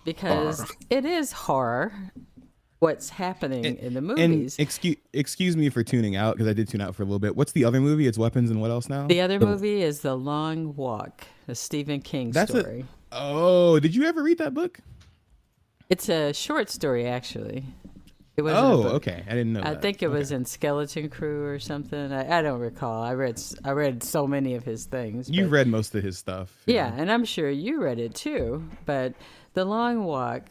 because it is horror what's happening in the movies.
And excuse me for tuning out because I did tune out for a little bit. What's the other movie? It's Weapons and what else now?
The other movie is The Long Walk, a Stephen King story.
Did you ever read that book?
It's a short story, actually. It was
okay. I didn't know that.
I think it was in Skeleton Crew or something. I don't recall. I read so many of his things.
You've read most of his stuff.
Yeah, and I'm sure you read it too. But The Long Walk,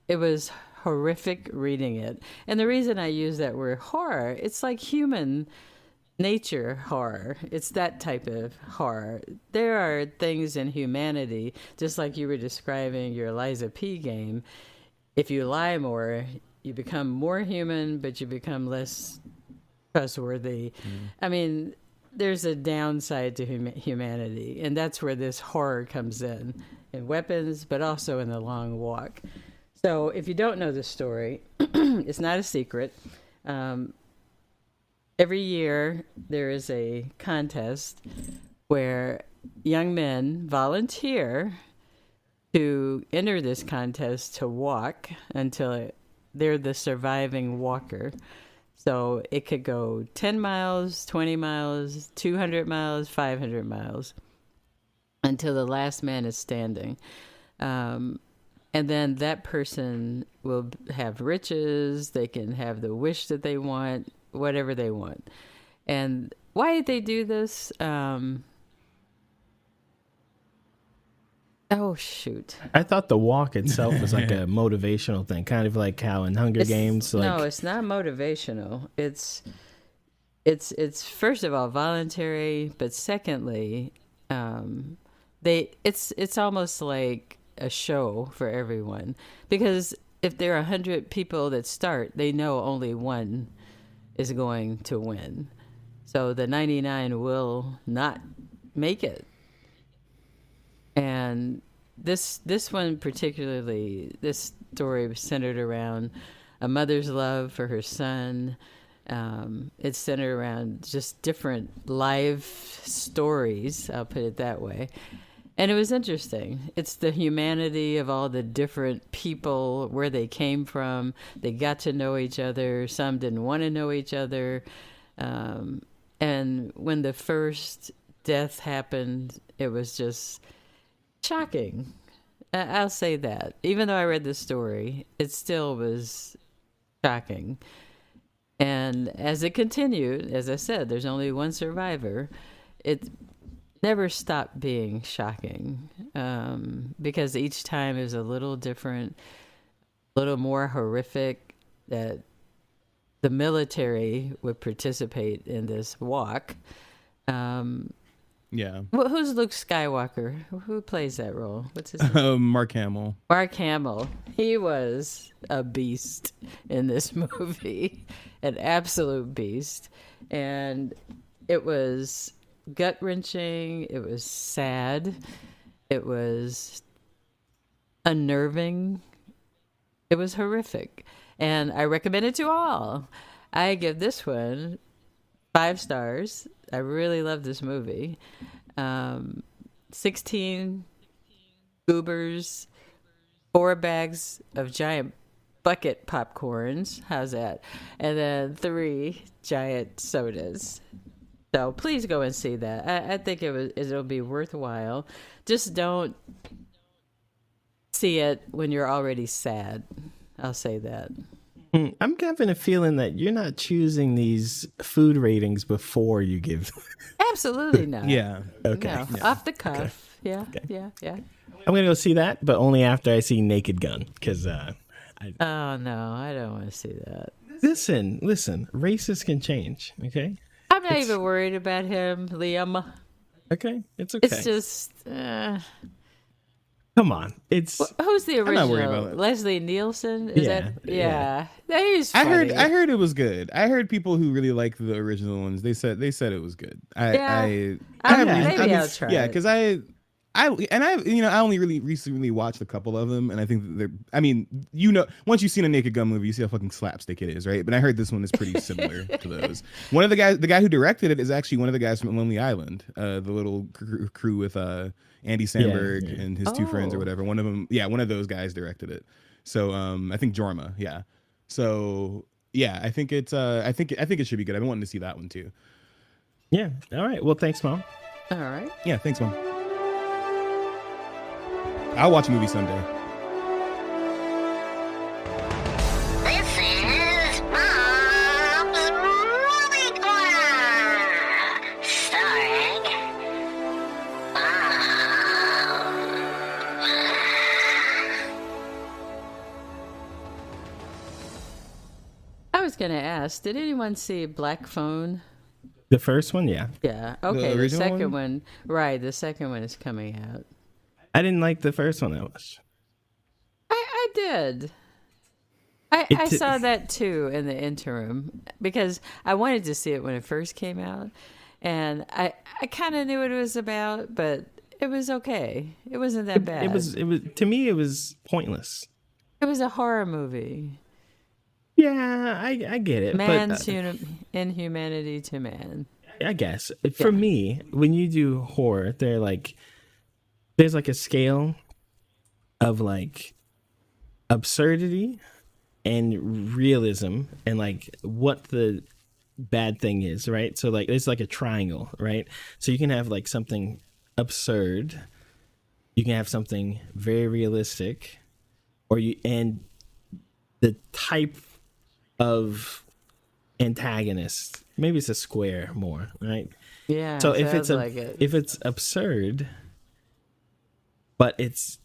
it was horrific reading it. And the reason I use that word horror, it's like human nature horror. It's that type of horror. There are things in humanity, just like you were describing your Eliza P. game. If you lie more, you become more human, but you become less trustworthy. I mean, there's a downside to humanity, and that's where this horror comes in Weapons, but also in The Long Walk. So if you don't know the story, it's not a secret. Every year there is a contest where young men volunteer to enter this contest to walk until they're the surviving walker. So it could go 10 miles, 20 miles, 200 miles, 500 miles until the last man is standing. And then that person will have riches. They can have the wish that they want, whatever they want. And why did they do this? Oh, shoot.
I thought the walk itself was like a motivational thing, kind of like how in Hunger Games.
No, it's not motivational. It's first of all voluntary, but secondly, it's almost like a show for everyone, because if there are 100 people that start, they know only one is going to win, so the 99 will not make it. And this one particularly, this story was centered around a mother's love for her son. It's centered around just different life stories, I'll put it that way. And it was interesting. It's the humanity of all the different people, where they came from. They got to know each other. Some didn't want to know each other. And when the first death happened, it was just shocking. I'll say that. Even though I read the story, it still was shocking. And as it continued, as I said, there's only one survivor. It never stopped being shocking because each time is a little different, a little more horrific. That the military would participate in this walk.
Yeah.
Who's Luke Skywalker? Who plays that role? What's his name?
Mark Hamill.
Mark Hamill. He was a beast in this movie, an absolute beast. And it was gut-wrenching. It was sad. It was unnerving. It was horrific. And I recommend it to all. I give this one 5 stars. I really love this movie. 16 goobers, 4 bags of giant bucket popcorns. How's that? And then 3 giant sodas. So please go and see that. I think it'll be worthwhile. Just don't see it when you're already sad. I'll say that.
I'm having a feeling that you're not choosing these food ratings before you give.
Absolutely not.
Yeah.
Okay.
No,
Yeah.
off the cuff. Okay. Yeah,
Okay.
yeah.
I'm gonna go see that, but only after I see Naked Gun. Because
Oh no, I don't want to see that.
listen, races can change. Okay.
I'm not even worried about him, Liam.
Okay. It's okay.
It's just
Come on. It's
who's the
not worried
original?
about it.
Leslie Nielsen? Is
Yeah,
that
yeah.
He's
I
funny.
heard it was good. I heard people who really liked the original ones. They said it was good.
Maybe I'll try
Yeah,
it.
because I only really recently watched a couple of them, and I think that they're. I mean, once you've seen a Naked Gun movie, you see how fucking slapstick it is, right? But I heard this one is pretty similar to those. One of the guy who directed it is actually one of the guys from Lonely Island, the little crew with Andy Samberg and his 2 friends or whatever. One of them, one of those guys directed it. So I think Jorma, yeah. So yeah, I think it's I think it should be good. I've been wanting to see that one too.
yeah. All right. Well, thanks, Mom.
All right.
Yeah, thanks, Mom. I'll watch a movie someday.
This is Bob's Movie Corner, starring Bob.
I was going to ask, did anyone see Black Phone?
The first one, yeah.
Yeah. Okay. The
original
second
one?
one, right? The second one is coming out.
I didn't like the first one that much.
I did. I saw that too in the interim because I wanted to see it when it first came out, and I kind of knew what it was about, but it was okay. It wasn't that bad.
It was to me it was pointless.
It was a horror movie.
Yeah, I get it.
Man's
but
inhumanity to man.
I guess for me, when you do horror, there's like a scale of like absurdity and realism and like what the bad thing is, right? So like it's like a triangle, right? So you can have like something absurd, you can have something very realistic, and the type of antagonist, maybe it's a square more, right?
Yeah.
So if it's
like it.
if it's absurd, but it's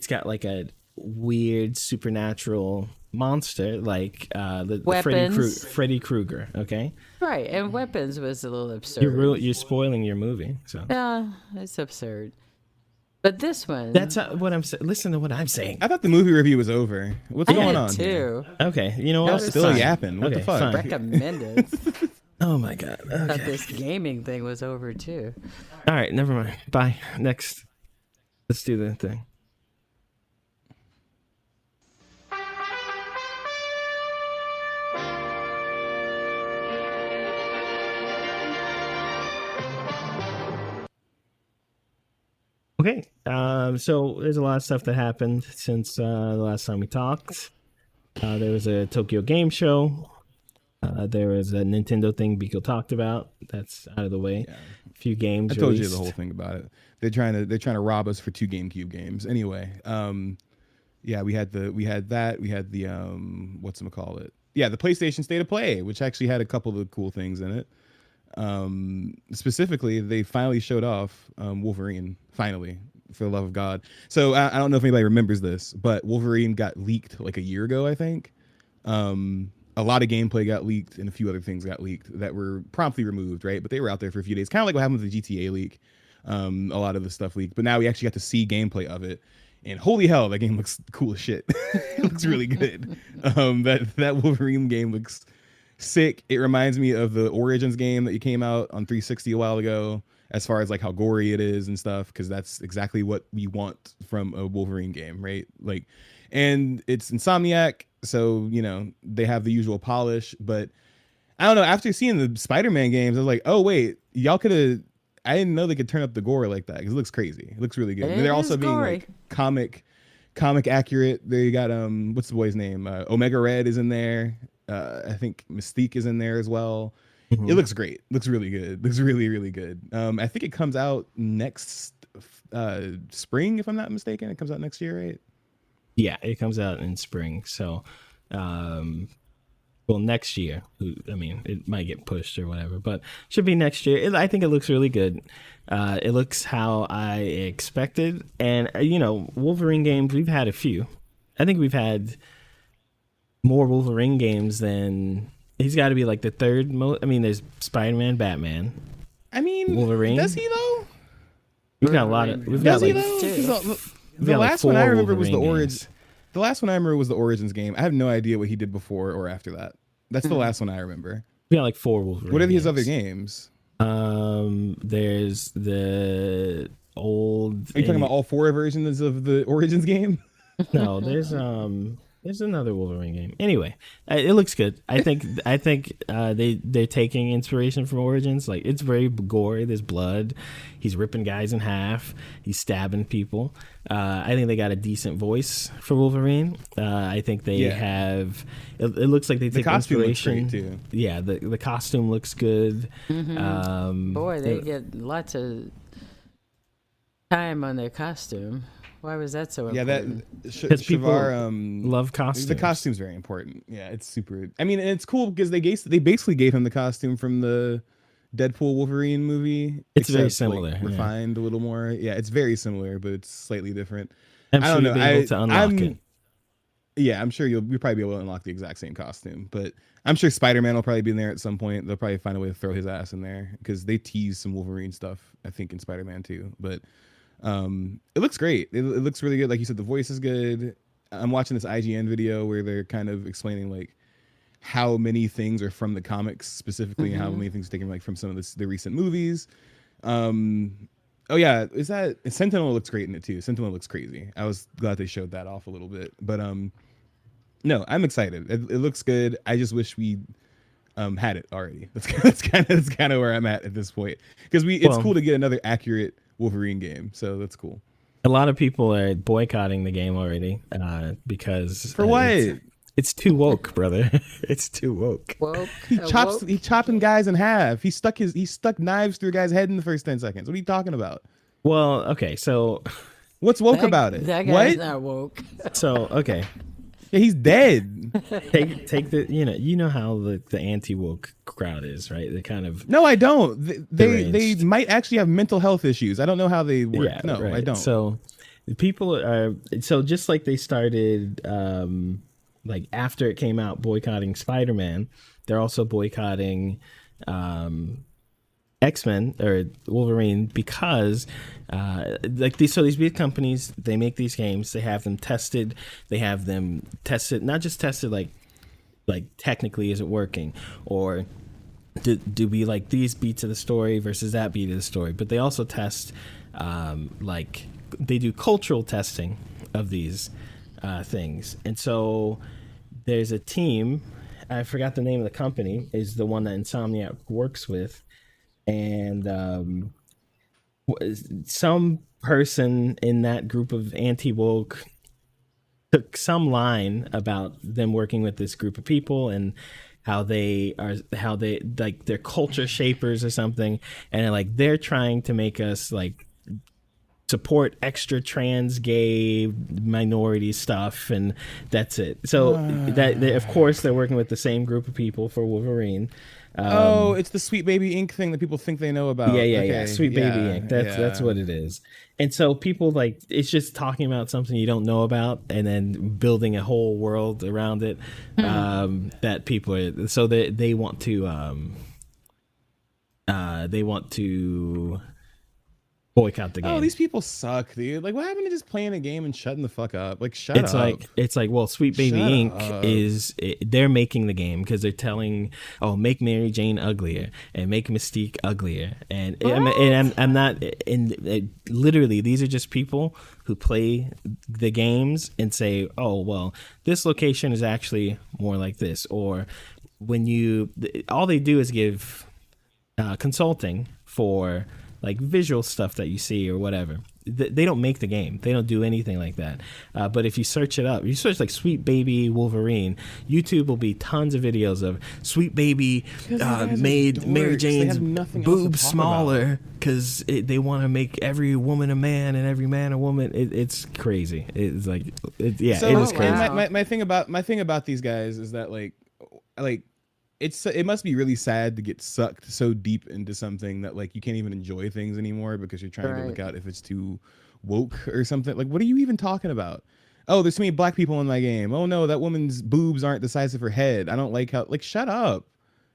got like a weird supernatural monster like the Freddy Krueger, okay?
Right, and Weapons was a little absurd.
You're spoiling your movie, so
Yeah, it's absurd. But this one,
that's what I'm saying. Listen to what I'm saying.
I thought the movie review was over. What's
I
going
did
on?
too.
Okay, you know what?
was
Still
Fine.
yapping. What the
Okay,
fuck?
fine.
Recommended.
Oh my god.
Thought
Okay.
this gaming thing was over too.
All right, never mind. Bye. Next. Let's do the thing. Okay, so there's a lot of stuff that happened since the last time we talked. There was a Tokyo Game Show. There was a Nintendo thing Biko talked about. That's out of the way.
Yeah.
A few games.
I told you
released.
the whole thing about it. They're trying to rob us for 2 GameCube games. Anyway, yeah, we had that. We had the whatchamacallit. Yeah, the PlayStation State of Play, which actually had a couple of cool things in it. Specifically, they finally showed off Wolverine. Finally, for the love of God. So I don't know if anybody remembers this, but Wolverine got leaked like a year ago, I think. A lot of gameplay got leaked and a few other things got leaked that were promptly removed, right? But they were out there for a few days, kind of like what happened with the GTA leak. A lot of the stuff leaked, but now we actually got to see gameplay of it. And holy hell, that game looks cool as shit. It looks really good. That Wolverine game looks sick. It reminds me of the Origins game that came out on 360 a while ago, as far as like how gory it is and stuff, because that's exactly what we want from a Wolverine game, right? Like, and it's Insomniac, so you know they have the usual polish, but I don't know. After seeing the Spider-Man games, I was like, oh wait, y'all could have. I didn't know they could turn up the gore like that because it looks crazy. It looks really good. And they're also being like comic accurate. They got what's the boy's name? Omega Red is in there. I think Mystique is in there as well. Mm-hmm. It looks great. Looks really good. Looks really, really good. I think it comes out next spring, if I'm not mistaken. It comes out next year, right?
Yeah, it comes out in spring. So, well, next year. I mean, it might get pushed or whatever, but should be next year. I think it looks really good. It looks how I expected. And, you know, Wolverine games, we've had a few. I think we've had more Wolverine games than... He's got to be like the third most... I mean, there's Spider-Man, Batman.
I mean,
Wolverine.
Does he, though?
We've got a lot of... We've
does
got
he,
like...
though? The last one I remember was the Origins. The last one I remember was the Origins game. I have no idea what he did before or after that. That's the last one I remember.
We got like 4 Wolverine.
What are his other games?
There's the old.
Are you talking about all 4 versions of the Origins game?
No, there's another Wolverine game. Anyway, it looks good. I think they're taking inspiration from Origins. Like, it's very gory. There's blood. He's ripping guys in half. He's stabbing people. I think they got a decent voice for Wolverine. I think they have. It looks like they take inspiration.
Looks great too.
Yeah, the costume looks good.
Mm-hmm. Boy, they get lots of time on their costume. Why was that so important?
Yeah, because people
love costumes.
The costume's very important. Yeah, it's super. I mean, and it's cool because they basically gave him the costume from the Deadpool Wolverine movie.
It's very similar,
like, refined a little more. Yeah, it's very similar, but it's slightly different.
I don't know. Able to unlock it.
Yeah, I'm sure you'll probably be able to unlock the exact same costume, but I'm sure Spider-Man will probably be in there at some point. They'll probably find a way to throw his ass in there because they tease some Wolverine stuff, I think, in Spider-Man too. But it looks great. It looks really good. Like you said, the voice is good. I'm watching this IGN video where they're kind of explaining like how many things are from the comics specifically and how many things are taken like from some of the recent movies. Oh yeah, Sentinel looks great in it too. Sentinel looks crazy. I was glad they showed that off a little bit. But no, I'm excited. It looks good. I just wish we had it already. That's kind of where I'm at this point. Because it's cool to get another accurate Wolverine game, so that's cool.
A lot of people are boycotting the game already because
for what?
It's too woke, brother. It's too woke.
He's chopping guys in half. He stuck knives through a guy's head in the first 10 seconds. What are you talking about?
Well, okay, so
what's woke about it?
That guy's not woke.
So okay.
Yeah, he's dead.
Take the you know how the anti-woke crowd is, right? They kind of
No, I don't. They might actually have mental health issues. I don't know how they work. Yeah, no, right. I don't.
So people are just like they started like after it came out boycotting Spider-Man, they're also boycotting X-Men or Wolverine because these big companies, they make these games, they have them tested, not just tested like technically is it working, or do we like these beats of the story versus that beat of the story, but they also test like they do cultural testing of these things. And so there's a team, I forgot the name of the company, is the one that Insomniac works with, and some person in that group of anti-woke took some line about them working with this group of people and how they like they're culture shapers or something, and like they're trying to make us like support extra trans gay minority stuff, and that's it. So of course they're working with the same group of people for Wolverine.
It's the Sweet Baby Inc. thing that people think they know about.
Yeah. Sweet Baby Inc. That's what it is. And so people like, it's just talking about something you don't know about and then building a whole world around it. That people are, so they want to boycott the game.
Oh, these people suck, dude. Like, what happened to just playing a game and shutting the fuck up? Like, shut up.
It's like, well, Sweet Baby Inc. They're making the game because they're telling, make Mary Jane uglier and make Mystique uglier, and I'm not. And literally, these are just people who play the games and say, oh, well, this location is actually more like this, or when all they do is give consulting for like visual stuff that you see or whatever. They don't make the game. They don't do anything like that. But if you search it up, you search like Sweet Baby Wolverine, YouTube will be tons of videos of Sweet Baby made Mary Jane's boobs smaller because they want to make every woman a man and every man a woman. It's crazy. It's like, it is crazy.
Wow. My thing about these guys is that like it must be really sad to get sucked so deep into something that like you can't even enjoy things anymore because you're trying to look out if it's too woke or something. Like, what are you even talking about? Oh, there's too many black people in my game. Oh no, that woman's boobs aren't the size of her head. I don't like how, like, shut up.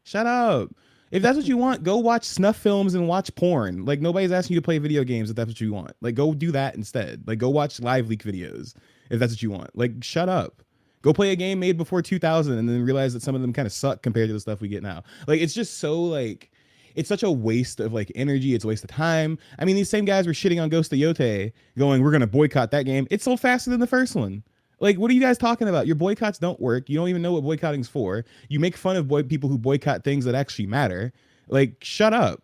If that's what you want, go watch snuff films and watch porn. Like, nobody's asking you to play video games if that's what you want. Like, go do that instead. Like, go watch live leak videos if that's what you want. Like, shut up. Go play a game made before 2000 and then realize that some of them kind of suck compared to the stuff we get now. Like, it's just so like, it's such a waste of like energy. It's a waste of time. I mean, these same guys were shitting on Ghost of Yote going, we're going to boycott that game. It's sold faster than the first one. Like, what are you guys talking about? Your boycotts don't work. You don't even know what boycotting's for. You make fun of people who boycott things that actually matter. Like, shut up.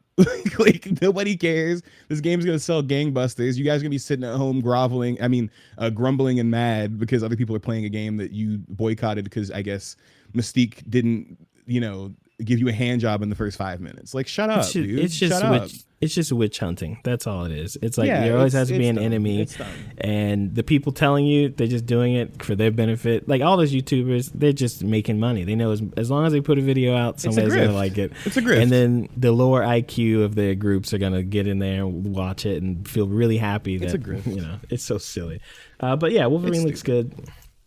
Like, nobody cares. This game's gonna sell gangbusters. You guys are gonna be sitting at home grumbling and mad because other people are playing a game that you boycotted because I guess Mystique didn't, give you a hand job in the first 5 minutes. Like, shut up, dude.
It's just witch hunting. That's all it is. It's like there always has to be an enemy, and the people telling you they're just doing it for their benefit. Like all those YouTubers, they're just making money. They know as long as they put a video out, somebody's gonna like it.
It's a grift.
And then the lower IQ of their groups are gonna get in there and watch it and feel really happy that
it's a grift.
It's so silly. But yeah, Wolverine looks good.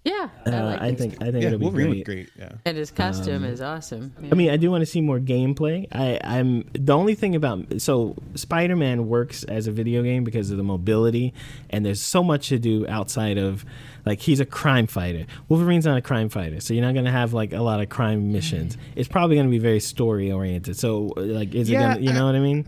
Yeah,
I think it'll be
Wolverine
great.
Looked great. Yeah,
and his costume is awesome. Yeah.
I mean, I do want to see more gameplay. I'm the only thing about Spider-Man works as a video game because of the mobility, and there's so much to do outside of like he's a crime fighter. Wolverine's not a crime fighter, so you're not gonna have like a lot of crime missions. It's probably gonna be very story oriented. So like, is it gonna? You know what I mean?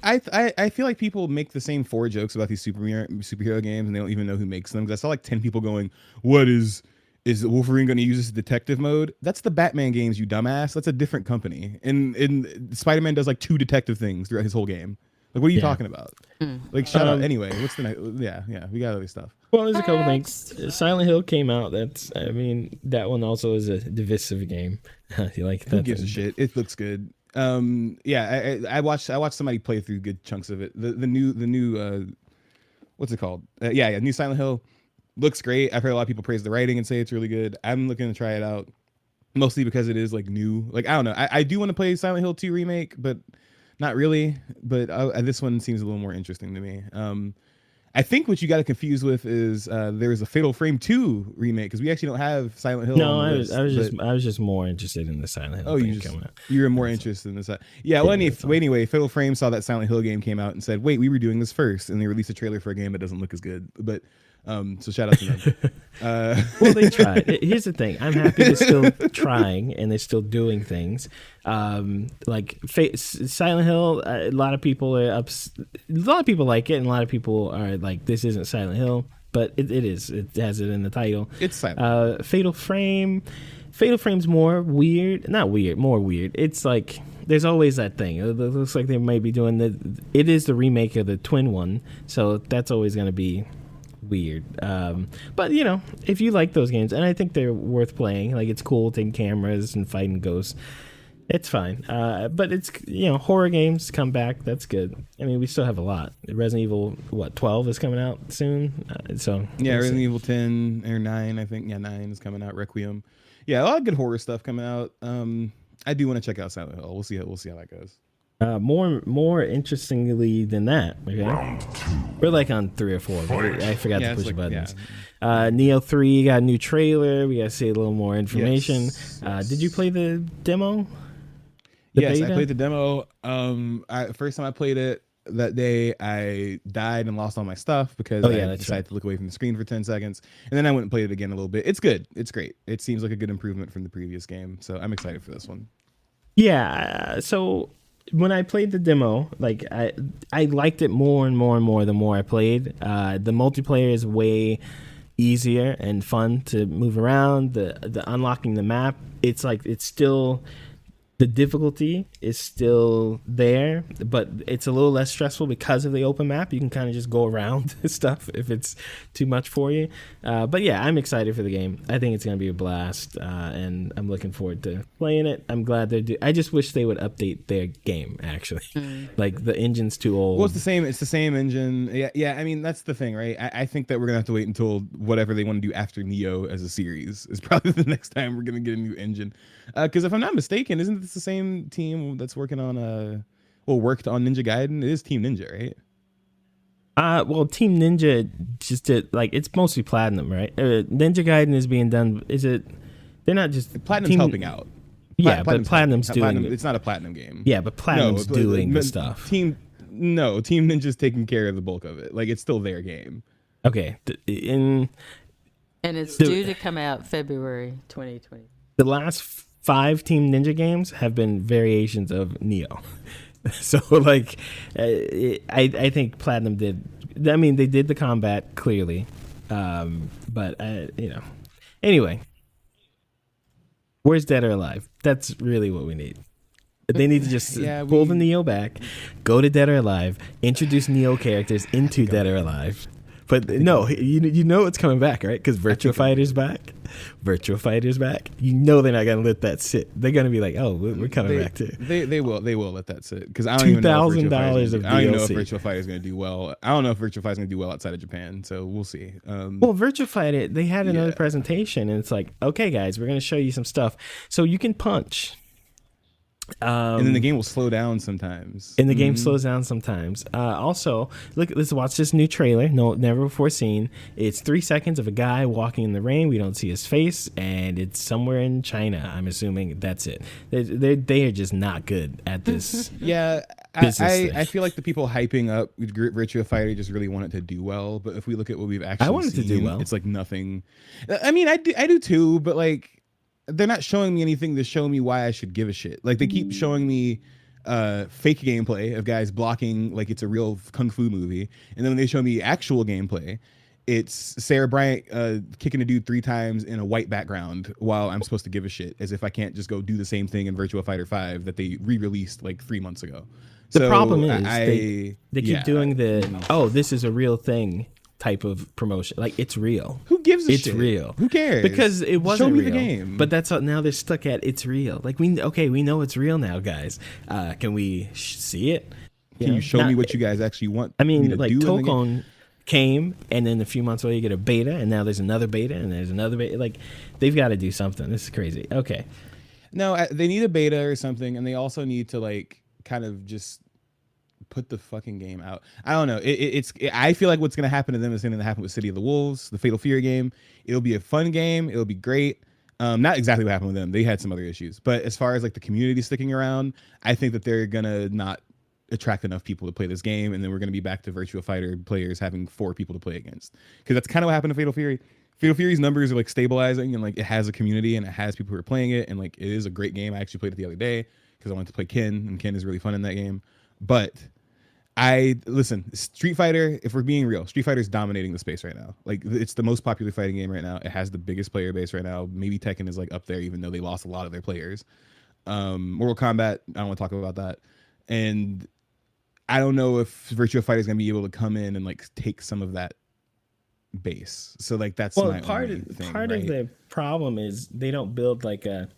I feel like people make the same 4 jokes about these superhero games and they don't even know who makes them. Because I saw like 10 people going, "What is Wolverine going to use this detective mode?" That's the Batman games, you dumbass. That's a different company. And Spider-Man does like 2 detective things throughout his whole game. Like, what are you talking about? Like, shut up. Anyway, what's the next? Yeah, we got other stuff.
Well, there's a couple things. Silent Hill came out. That one also is a divisive game. You like that?
Who gives a shit? It looks good. I watched somebody play through good chunks of it. The new what's it called? New Silent Hill looks great. I've heard a lot of people praise the writing and say it's really good. I'm looking to try it out mostly because it is like new. Like, I don't know. I do want to play Silent Hill 2 remake, but not really. But this one seems a little more interesting to me. I think what you got to confuse with is there's a Fatal Frame 2 remake because we actually don't have Silent Hill.
No, I was just more interested in the Silent Hill.
You were more interested in this. Yeah. Well, anyway, Fatal Frame saw that Silent Hill game came out and said, "Wait, we were doing this first," and they released a trailer for a game that doesn't look as good. But so shout out to them.
Well, they tried. Here's the thing: I'm happy they're still trying and they're still doing things. Like Silent Hill, a lot of people like it, and a lot of people are like, "This isn't Silent Hill," but it is. It has it in the title.
It's Silent.
Fatal Frame's more weird. Not weird, more weird. It's like there's always that thing. It looks like they might be doing it is the remake of the twin one, so that's always going to be weird. But you know, if you like those games, and I think they're worth playing, like it's cool taking cameras and fighting ghosts. It's fine. But it's, you know, horror games come back. That's good. I mean, we still have a lot. Resident Evil, 12 is coming out soon. So
yeah, Resident Evil 10 or 9, I think. Yeah, 9 is coming out. Requiem. Yeah, a lot of good horror stuff coming out. I do want to check out Silent Hill. We'll see how that goes.
More interestingly than that, okay? We're like on 3 or 4. I forgot to push buttons. Yeah. Neo 3 got a new trailer. We got to see a little more information. Yes. Did you play the demo?
Yes, beta? I played the demo. First time I played it, that day I died and lost all my stuff because I decided to look away from the screen for 10 seconds. And then I went and played it again a little bit. It's good. It's great. It seems like a good improvement from the previous game. So I'm excited for this one.
Yeah. So when I played the demo, like I liked it more and more and more the more I played. The multiplayer is way easier and fun to move around. The unlocking the map, it's like it's still, the difficulty is still there, but it's a little less stressful because of the open map. You can kind of just go around stuff if it's too much for you. But yeah, I'm excited for the game. I think it's going to be a blast, and I'm looking forward to playing it. I'm glad they're I just wish they would update their game, actually. Like, the engine's too old.
Well, it's the same engine. Yeah. I mean, that's the thing, right? I think that we're going to have to wait until whatever they want to do after Neo as a series is probably the next time we're going to get a new engine. Because if I'm not mistaken, isn't this the same team that's working on worked on Ninja Gaiden? It is Team Ninja, right?
Well, Team Ninja just did, like, it's mostly Platinum, right? Ninja Gaiden is being done. Is it? They're not just
Platinum's helping out.
Yeah, but Platinum's doing.
It's not a Platinum game.
Yeah, but Platinum's doing the stuff.
Team Ninja's taking care of the bulk of it. Like, it's still their game.
Okay,
and it's due to come out February 2020.
The last 5 Team Ninja games have been variations of Neo. So, like, I think Platinum did. I mean, they did the combat clearly, but you know. Anyway, where's Dead or Alive? That's really what we need. They need to just pull the Neo back, go to Dead or Alive, introduce Neo characters into Dead or Alive. But no, you know it's coming back, right? Because Virtua Fighter's back. You know they're not gonna let that sit. They're gonna be like, oh, we're coming back too.
They will let that sit, because I don't even know if Virtua Fighter is gonna do well. I don't know if Virtua Fighter is gonna do well outside of Japan, so we'll see.
Well, Virtua Fighter, they had another presentation, and it's like, okay, guys, we're gonna show you some stuff, so you can punch.
And then the game will slow down sometimes.
Game slows down sometimes. Also, let's watch this new trailer. No, never before seen. It's 3 seconds of a guy walking in the rain. We don't see his face, and it's somewhere in China. I'm assuming that's it. They are just not good at this.
Yeah, I feel like the people hyping up Virtua Fighter just really want it to do well. But if we look at what we've actually
want it to do well.
It's like nothing. I mean, I do too, but like, they're not showing me anything to show me why I should give a shit. Like, they keep showing me fake gameplay of guys blocking like it's a real kung fu movie, and then when they show me actual gameplay, it's Sarah Bryant kicking a dude 3 times in a white background while I'm supposed to give a shit, as if I can't just go do the same thing in Virtua Fighter 5 that they re-released like 3 months ago.
The problem is they keep doing this is a real thing type of promotion. Like, it's real.
Who gives a shit?
It's real.
Who cares?
Because it wasn't
Show me
real.
the game.
But that's how now they're stuck at it's real. Like, we know it's real now, guys. Can we see it?
Can you show me what you guys actually want?
I mean, like, Tokon came, and then a few months later you get a beta, and now there's another beta, and there's another beta. Like, they've got to do something. This is crazy. Okay.
No, they need a beta or something, and they also need to, like, kind of just put the fucking game out. I don't know. I feel like what's going to happen to them is going to happen with City of the Wolves, the Fatal Fury game. It'll be a fun game. It'll be great. Not exactly what happened with them. They had some other issues. But as far as like the community sticking around, I think that they're going to not attract enough people to play this game. And then we're going to be back to Virtua Fighter players having 4 people to play against. Because that's kind of what happened to Fatal Fury. Fatal Fury's numbers are like stabilizing, and like it has a community and it has people who are playing it. And like it is a great game. I actually played it the other day because I wanted to play Ken, and Ken is really fun in that game. But Street Fighter, if we're being real, Street Fighter is dominating the space right now. Like, it's the most popular fighting game right now. It has the biggest player base right now. Maybe Tekken is like up there, even though they lost a lot of their players. Mortal Kombat, I don't want to talk about that. And I don't know if Virtua Fighter is going to be able to come in and like take some of that base. So like that's
Well,
my only thing,
part of
right?
the problem is they don't build like a.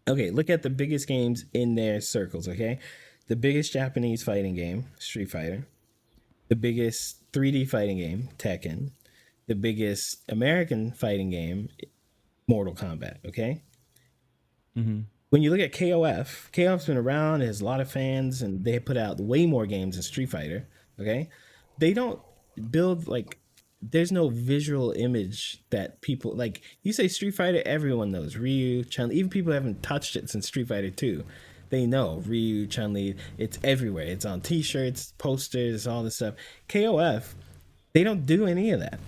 Okay, look at the biggest games in their circles. Okay, the biggest Japanese fighting game, Street Fighter. The biggest 3D fighting game, Tekken. The biggest American fighting game, Mortal Kombat. Okay. When you look at KOF's been around, it has a lot of fans, and they put out way more games than Street Fighter. Okay, they don't build like. There's no visual image that people like. You say Street Fighter, everyone knows Ryu, Chun. Even people who haven't touched it since Street Fighter 2, they know Ryu, Chun-Li. It's everywhere. It's on T-shirts, posters, all this stuff. KOF, they don't do any of that.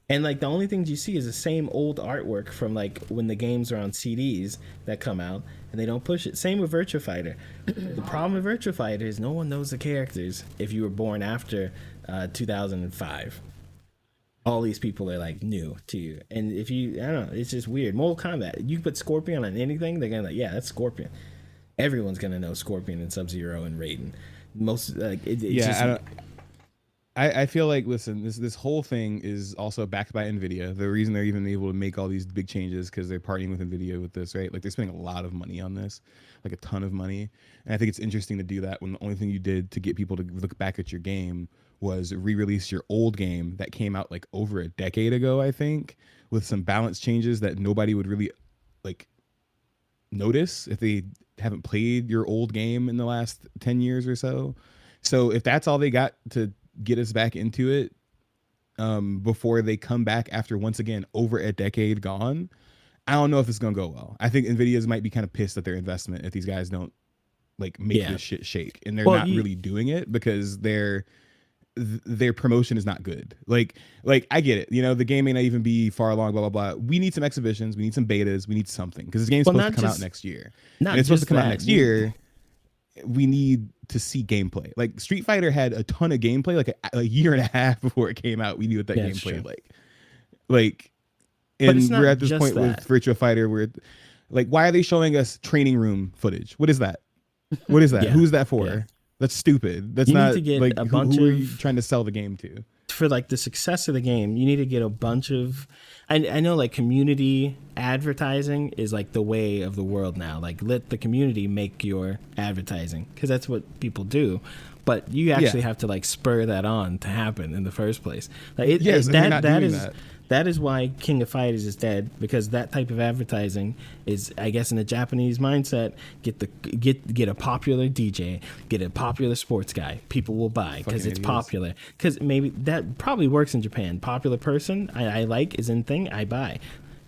And like the only things you see is the same old artwork from like when the games are on CDs that come out, and they don't push it. Same with Virtua Fighter. The problem with Virtua Fighter is no one knows the characters if you were born after 2005. All these people are like new to you, and if you, I don't know, it's just weird. Mortal Kombat, you put Scorpion on anything, they're gonna like, yeah, that's Scorpion. Everyone's gonna know Scorpion and Sub-Zero and Raiden. Most like it's just,
I don't. I feel like, listen, this whole thing is also backed by Nvidia. The reason they're even able to make all these big changes because they're partnering with Nvidia with this, right? Like they're spending a lot of money on this, like a ton of money. And I think it's interesting to do that when the only thing you did to get people to look back at your game was re-release your old game that came out like over a decade ago, I think, with some balance changes that nobody would really like notice if they haven't played your old game in the last 10 years or so. So if that's all they got to get us back into it before they come back after once again over a decade gone, I don't know if it's gonna go well. I think Nvidia's might be kind of pissed at their investment if these guys don't like make this shit shake, and they're not really doing it because their promotion is not good. Like I get it, you know, the game may not even be far along, blah blah blah. We need some exhibitions, we need some betas, we need something because this game's supposed to come out next year. And it's supposed to come out next year. We need to see gameplay. Like Street Fighter had a ton of gameplay like a year and a half before it came out. We knew what that game played like. And we're at this point with Virtua Fighter where like, why are they showing us training room footage? What is that? What is that? Who's that for? That's stupid. That's not need to get like a bunch who are you trying to sell the game to?
For like the success of the game, you need to get a bunch of. I know like community advertising is like the way of the world now. Like let the community make your advertising because that's what people do. But you actually have to like spur that on to happen in the first place. Like that is why King of Fighters is dead, because that type of advertising is, I guess, in the Japanese mindset, get a popular DJ, get a popular sports guy. People will buy because it's popular. Because maybe that probably works in Japan. Popular person I like is in thing, I buy.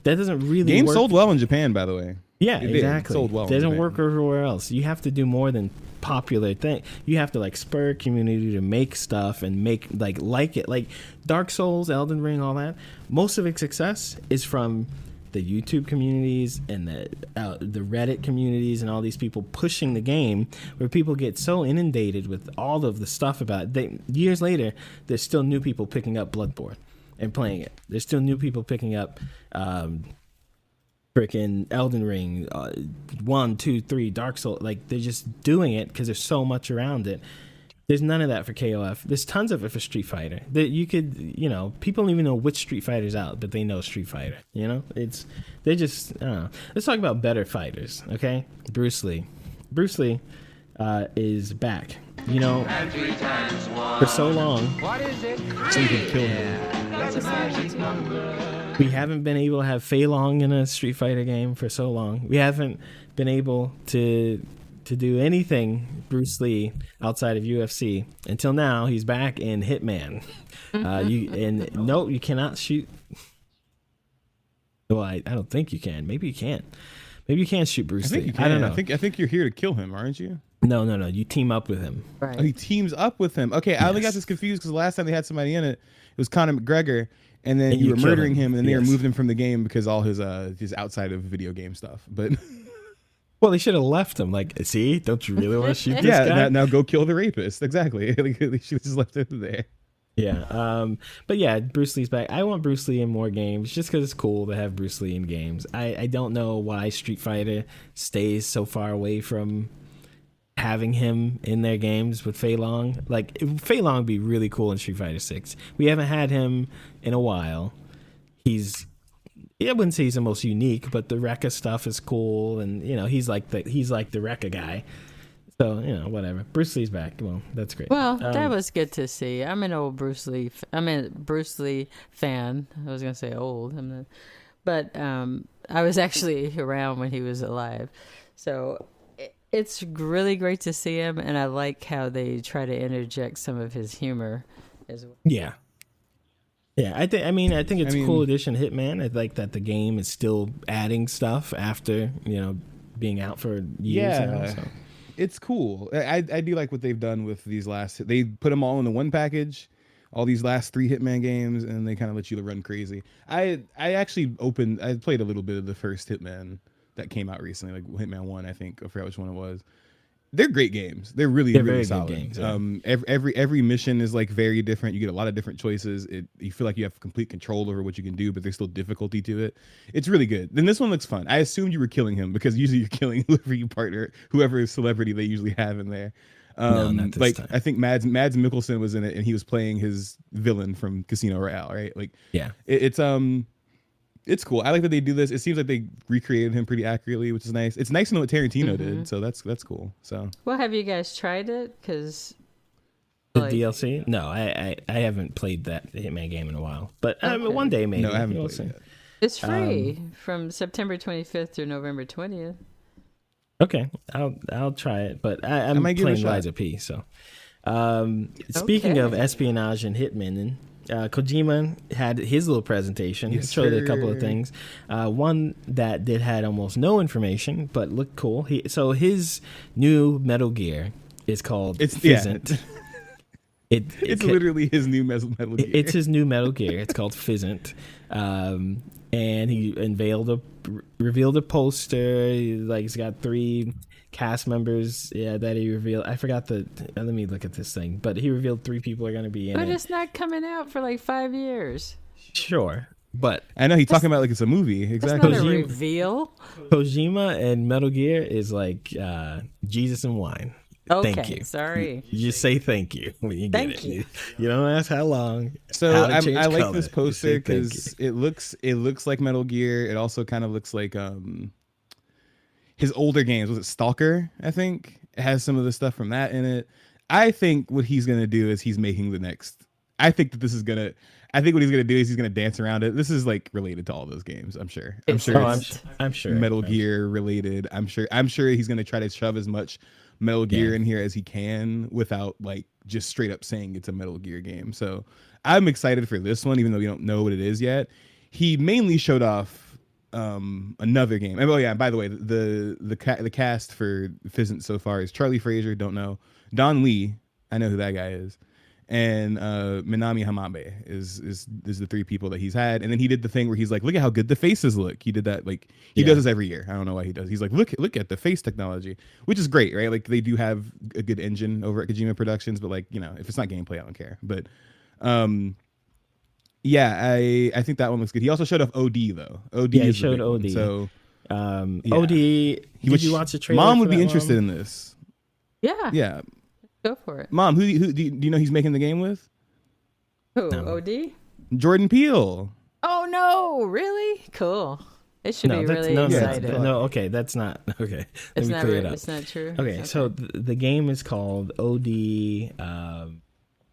That doesn't really
Game
work.
sold well in Japan, by the way.
Yeah, exactly. Sold well. It doesn't work everywhere else. You have to do more than popular thing. You have to like spur community to make stuff and make like it. Like Dark Souls, Elden Ring, all that. Most of its success is from the YouTube communities and the Reddit communities and all these people pushing the game, where people get so inundated with all of the stuff about it. Years later, there's still new people picking up Bloodborne and playing it. There's still new people picking up freaking Elden Ring, 1, 2, 3, Dark Souls. Like they're just doing it because there's so much around it. There's none of that for KOF. There's tons of it for Street Fighter. That you could, you know, people don't even know which Street Fighter's out, but they know Street Fighter. You know, they're just. I don't know. Let's talk about better fighters, okay? Bruce Lee. Bruce Lee is back. You know, for so long, so you can kill him. We haven't been able to have Fei Long in a Street Fighter game for so long. We haven't been able to do anything Bruce Lee outside of UFC until now. He's back in Hitman. You cannot shoot. Well, I don't think you can. Maybe you can. Maybe you can't shoot Bruce Lee. I don't know.
I think you're here to kill him, aren't you?
No. You team up with him.
Right.
Oh, he teams up with him. Okay, I only got this confused because the last time they had somebody in it was Conor McGregor, and then you were murdering him, and then they removed him from the game because all his outside of video game stuff. But
well, they should have left him. Like, see, don't you really want to shoot this guy?
Now go kill the rapist. Exactly. They should have just left him there.
Yeah. But yeah, Bruce Lee's back. I want Bruce Lee in more games just because it's cool to have Bruce Lee in games. I don't know why Street Fighter stays so far away from having him in their games with Fei Long. Like Fei Long would be really cool in Street Fighter 6. We haven't had him in a while. I wouldn't say he's the most unique, but the Rekka stuff is cool, and he's like the Rekka guy. So whatever. Bruce Lee's back. Well, that's great.
Well, that was good to see. I'm an old Bruce Lee. I'm a Bruce Lee fan. I was gonna say old, but I was actually around when he was alive. So it's really great to see him, and I like how they try to interject some of his humor as well.
Yeah. Yeah, I think it's a cool addition to Hitman. I like that the game is still adding stuff after, being out for years now. So.
It's cool. I do like what they've done with these they put them all in the one package, all these last 3 Hitman games, and they kind of let you run crazy. I played a little bit of the first Hitman that came out recently, like Hitman 1, I think. I forgot which one it was. They're great games. They're really
very
solid
games. Yeah.
Every mission is like very different. You get a lot of different choices. You feel like you have complete control over what you can do, but there's still difficulty to it. It's really good. Then this one looks fun. I assumed you were killing him because usually you're killing whoever celebrity they usually have in there.
No, not this time.
I think Mads Mikkelsen was in it, and he was playing his villain from Casino Royale, right? Like,
yeah,
it's cool. I like that they do this. It seems like they recreated him pretty accurately, which is nice. It's nice to know what Tarantino did, so that's cool. So,
well, have you guys tried it? Because
the DLC? No, I haven't played that Hitman game in a while, but one day maybe.
No, I haven't played it yet.
It's free from September 25th through November 20th.
Okay, I'll try it, but I'm playing Liza P. So, speaking of espionage and Hitman. Kojima had his little presentation. He showed a couple of things. One that had almost no information, but looked cool. His new Metal Gear is called Fizzant. Yeah.
It's literally his new Metal Gear.
It's his new Metal Gear. It's called Fizzant. And he revealed a poster. He's got 3 cast members that he revealed. I forgot let me look at this thing, but he revealed 3 people are going to be in it.
But it's not coming out for like 5 years.
Sure, but
I know he's talking about like it's a movie. Exactly.
That's not a reveal.
Kojima and Metal Gear is like Jesus and wine.
Okay,
thank you.
Sorry.
You just say thank you when you get it.
You.
You don't ask how long.
So I like this poster because it looks like Metal Gear. It also kind of looks like his older games. Was it Stalker? I think it has some of the stuff from that in it. I think what he's gonna do is he's making the next. I think what he's gonna do is he's gonna dance around it. This is like related to all those games. I'm sure. I'm sure. Metal Gear related. I'm sure he's gonna try to shove as much Metal Gear in here as he can without like just straight up saying it's a Metal Gear game. So I'm excited for this one, even though we don't know what it is yet. He mainly showed off another game. Oh yeah, by the way, the cast for Fizzant so far is Charlie Fraser, don't know. Don Lee, I know who that guy is. And Minami Hamabe is the 3 people that he's had. And then he did the thing where he's like, look at how good the faces look. He did that, like he does this every year. I don't know why he does. He's like, look at the face technology, which is great, right? Like they do have a good engine over at Kojima Productions, but like, if it's not gameplay, I don't care. But I think that one looks good. He also showed off OD though.
He showed OD.
One. So
OD. Did you watch the trailer?
Mom would be interested in this.
Yeah.
Yeah.
Go for it.
Mom, who do you know he's making the game with?
Who? No. OD?
Jordan Peele.
Oh no! Really? Cool. It should be really exciting.
Okay, that's not okay. Let me clear it up.
It's not true.
Okay, so the game is called OD.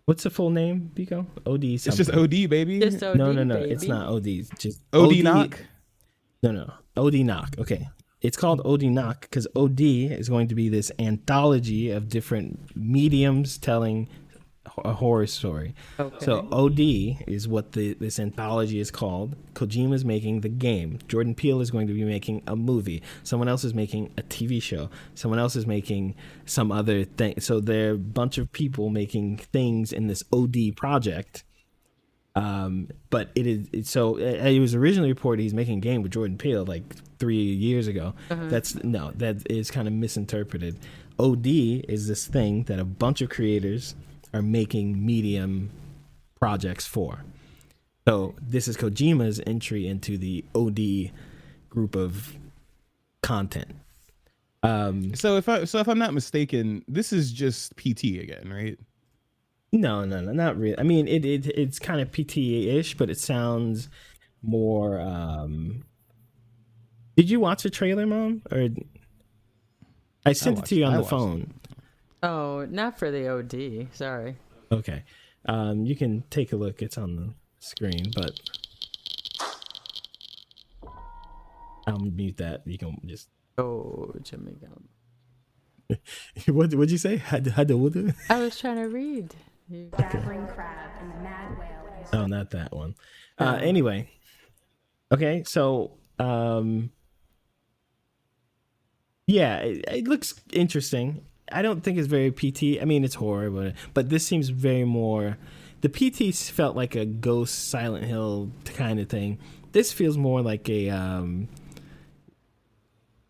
What's the full name, Biko? OD something.
It's just OD, baby.
Just OD,
no.
baby.
It's not OD. It's just
OD knock.
No. OD knock. Okay. It's called OD knock because OD is going to be this anthology of different mediums telling a horror story. Okay. So OD is what this anthology is called. Kojima's making the game. Jordan Peele is going to be making a movie. Someone else is making a TV show. Someone else is making some other thing. So there are a bunch of people making things in this OD project. But it was originally reported he's making a game with Jordan Peele like 3 years ago. That is kind of misinterpreted. OD is this thing that a bunch of creators are making medium projects for. So this is Kojima's entry into the OD group of content.
So if I'm not mistaken, this is just PT again, right?
No, not really. I mean, it's kind of PT-ish, but it sounds more. Did you watch the trailer, Mom? Or I sent it to you on the phone.
Oh, not for the OD. Sorry.
Okay. You can take a look. It's on the screen, but I'll mute that. You can just.
Oh, Jimmy Gum.
What'd you say?
I was trying to read.
Gathering crab and the mad whale.
Oh, not that one. Anyway. Okay, so yeah, it looks interesting. I don't think it's very PT. I mean, it's horror, but this seems very more. The PT felt like a Ghost Silent Hill kind of thing. This feels more like a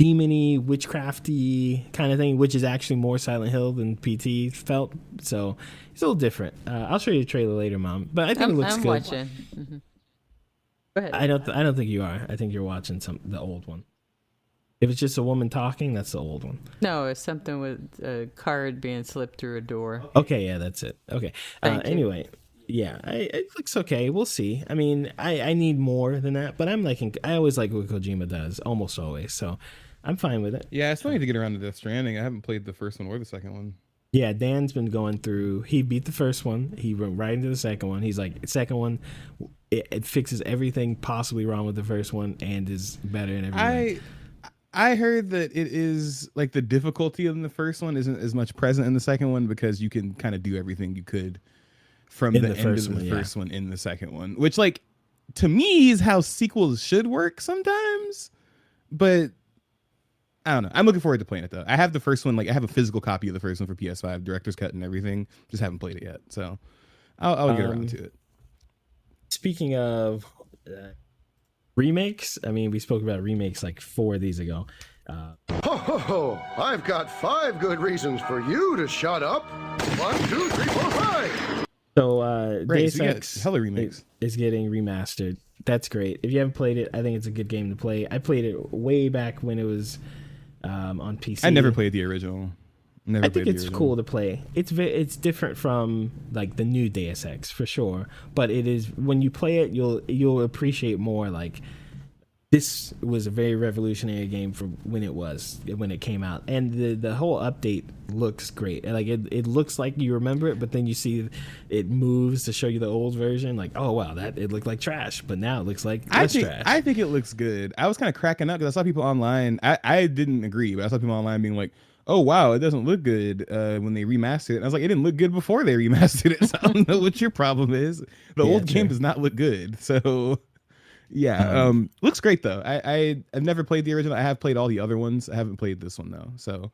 demony, witchcrafty kind of thing, which is actually more Silent Hill than PT felt. So it's a little different. I'll show you the trailer later, Mom. But I think it looks
I'm
good.
watching. Mm-hmm. Go ahead.
I don't think you are. I think you're watching the old one. If it's just a woman talking, that's the old one.
No, it's something with a card being slipped through a door.
Okay, yeah, that's it. Okay.
Anyway,
yeah, it looks okay. We'll see. I mean, I need more than that, but I always like what Kojima does, almost always. So I'm fine with it.
Yeah, I still need to get around to Death Stranding. I haven't played the first one or the second one.
Yeah, Dan's been going through. He beat the first one. He went right into the second one. He's like, second one, it fixes everything possibly wrong with the first one and is better in every way.
I heard that it is like the difficulty in the first one isn't as much present in the second one because you can kind of do everything you could from the end of the first one in the second one, which like to me is how sequels should work sometimes. But I don't know. I'm looking forward to playing it though. I have the first one, like I have a physical copy of the first one for PS5, director's cut and everything. Just haven't played it yet, so I'll get around to it.
Speaking of remakes, I mean, we spoke about remakes like 4 of these ago.
Ho, ho, ho! I've got 5 good reasons for you to shut up. 1, 2, 3, 4, 5.
So Deus Ex
hella remakes
is getting remastered. That's great. If you haven't played it, I think it's a good game to play. I played it way back when it was on PC.
I never played the original.
I think it's cool to play. It's different from like the new Deus Ex for sure, but it is when you play it, you'll appreciate more. Like this was a very revolutionary game for when it came out, and the whole update looks great. Like it looks like you remember it, but then you see it moves to show you the old version. Like, oh wow, that it looked like trash, but now it looks like less trash.
I think it looks good. I was kind of cracking up because I saw people online. I didn't agree, but I saw people online being like, oh wow, it doesn't look good when they remastered it. And I was like, it didn't look good before they remastered it. So I don't know what your problem is. The old game does not look good. So yeah, looks great though. I've never played the original. I have played all the other ones. I haven't played this one though. So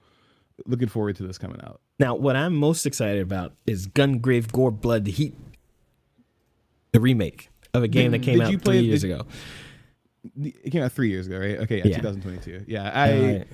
looking forward to this coming out.
Now, what I'm most excited about is Gungrave Gore Blood Heat, the remake of a game that came out 3 years ago.
It came out 3 years ago, right? Okay, yeah. 2022. Yeah,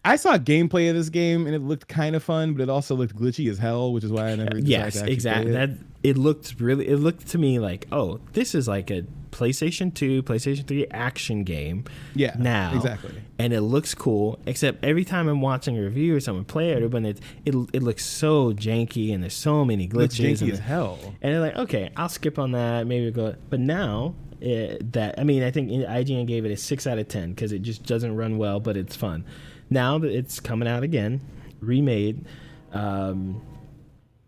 I saw gameplay of this game and it looked kind of fun, but it also looked glitchy as hell, which is why I never decided to actually
exactly.
play it.
It looked to me like, oh, this is like a PlayStation 2, PlayStation 3 action game.
Yeah,
now
exactly. And
it looks cool, except every time I'm watching a review or someone play it, but it looks so janky and there's so many glitches.
It's janky as hell.
And they're like, okay, I'll skip on that. Maybe go. But now I think IGN gave it a 6 out of 10 because it just doesn't run well, but it's fun. Now that it's coming out again, remade,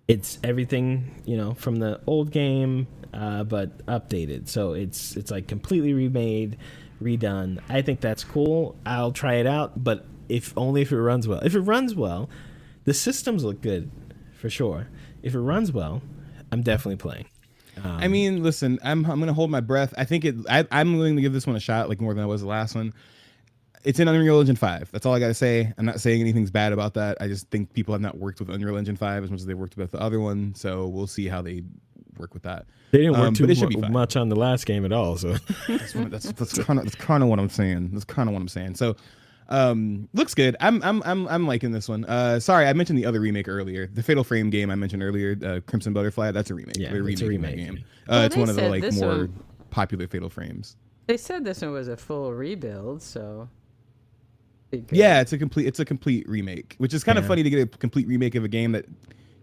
it's everything from the old game, but updated. So it's like completely remade, redone. I think that's cool. I'll try it out, but only if it runs well. If it runs well, the systems look good for sure. If it runs well, I'm definitely playing.
I mean, listen, I'm gonna hold my breath. I think I'm willing to give this one a shot, like more than I was the last one. It's in Unreal Engine 5. That's all I got to say. I'm not saying anything's bad about that. I just think people have not worked with Unreal Engine 5 as much as they worked with the other one. So we'll see how they work with that.
They didn't work too much on the last game at all. So
that's kind of what I'm saying. That's kind of what I'm saying. So looks good. I'm liking this one. Sorry, I mentioned the other remake earlier. The Fatal Frame game I mentioned earlier, Crimson Butterfly. That's a remake.
Yeah,
it's a remake game.
Well,
it's one of the more popular Fatal Frames.
They said this one was a full rebuild, so.
Yeah, it's a complete remake, which is kind of funny to get a complete remake of a game that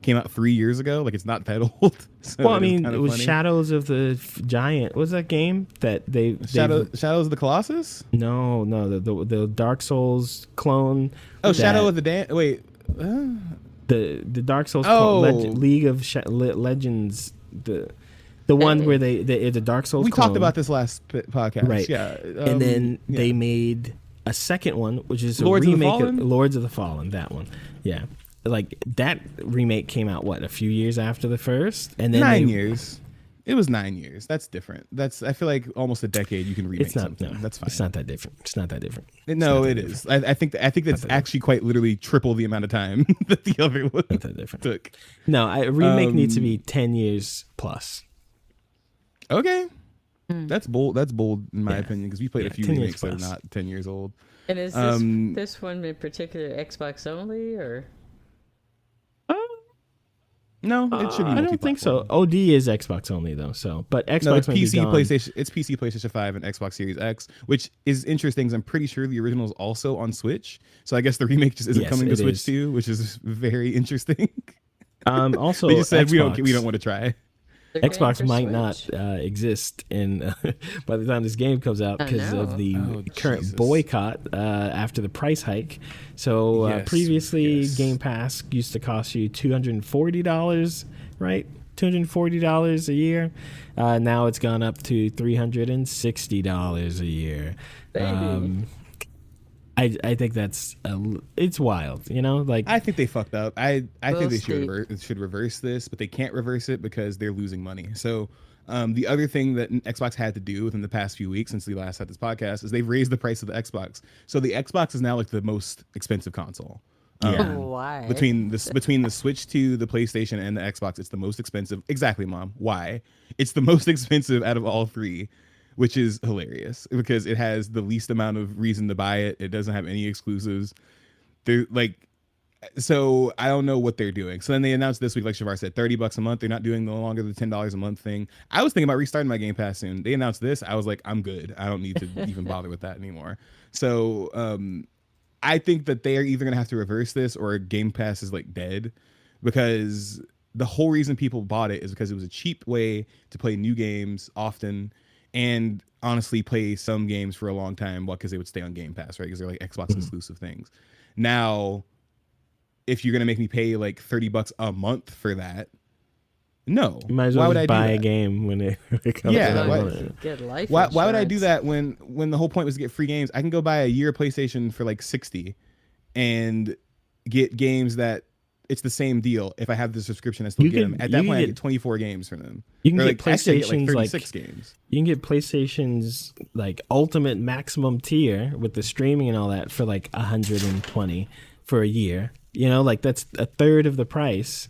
came out 3 years ago. Like, it's not that old. So
well, I mean,
kind
it
of
was
funny.
Shadows of the Giant. What was that game that
Shadows of the Colossus?
No, the Dark Souls clone.
Shadow of the wait.
The Dark Souls League of Legends, the one where they the Dark Souls.
We
clone.
talked about this last podcast,
right?
Yeah,
and then they made a second one, which is
Lords
a
of the
remake
Fallen?
of Lords of the Fallen. That one, yeah. Like that remake came out a few years after the first, and then
9 years. It was 9 years. That's different. I feel like almost a decade you can remake
It's not.
something.
No,
That's fine.
It's not that different. It's not that different.
No, it is. I think that's actually quite literally triple the amount of time that the other one
Not that different.
took.
No, a remake needs to be 10 years plus.
Okay, that's bold. That's bold in my
Yeah.
opinion, because we played a few
10 years
remakes that are
plus.
not 10 years old.
And is this one in particular Xbox only, or?
No, it should be.
I don't think so. OD is Xbox only though. So, but Xbox
No, it's
might be
PC,
gone.
PlayStation. It's PC, PlayStation 5, and Xbox Series X, which is interesting. 'Cause I'm pretty sure the original is also on Switch. So I guess the remake just isn't
Yes,
coming to
it
Switch
is.
too, which is very interesting.
Also,
They just said
Xbox,
we don't want to try.
They're going
Xbox
for
might not
Switch?
exist in by the time this game comes out
I
because of
know.
the
Oh,
current
Jesus.
boycott after the price hike. So
Yes,
previously,
yes.
Game Pass used to cost you $240, right? $240 a year. Now it's gone up to $360 a year.
Baby.
I think it's wild, like
I think they fucked up. I think they
steep.
should reverse this, but they can't reverse it because they're losing money. So the other thing that Xbox had to do within the past few weeks since we last had this podcast is they've raised the price of the Xbox. So the Xbox is now like the most expensive console.
Why?
Between the Switch 2, the PlayStation, and the Xbox, it's the most expensive. Exactly, Mom. Why? It's the most expensive out of all three, which is hilarious because it has the least amount of reason to buy it. It doesn't have any exclusives. So I don't know what they're doing. So then they announced this week, like Shavar said, $30 a month. They're not doing no longer the $10 a month thing. I was thinking about restarting my Game Pass soon. They announced this. I was like, I'm good. I don't need to even bother with that anymore. So I think that they are either going to have to reverse this or Game Pass is like dead, because the whole reason people bought it is because it was a cheap way to play new games often and honestly play some games for a long time because they would stay on Game Pass, right? Because they're like Xbox exclusive things. Now, if you're going to make me pay like $30 a month for that, no.
you might as
Why
well
would I
just
do
buy
that?
a game when it comes
Yeah,
out.
why-
Get life
Why would I do
insurance.
that when the whole point was to get free games? I can go buy a year PlayStation for like $60 and get games that it's the same deal. If I have the subscription, I still
You
get
can-
them. At
you
that
can
point, I
get-
get 24 games from them.
You can
Or,
get
actually, I
PlayStation's,
get
like
36 games.
You can get PlayStation's like ultimate maximum tier with the streaming and all that for like $120 for a year. Like that's a third of the price.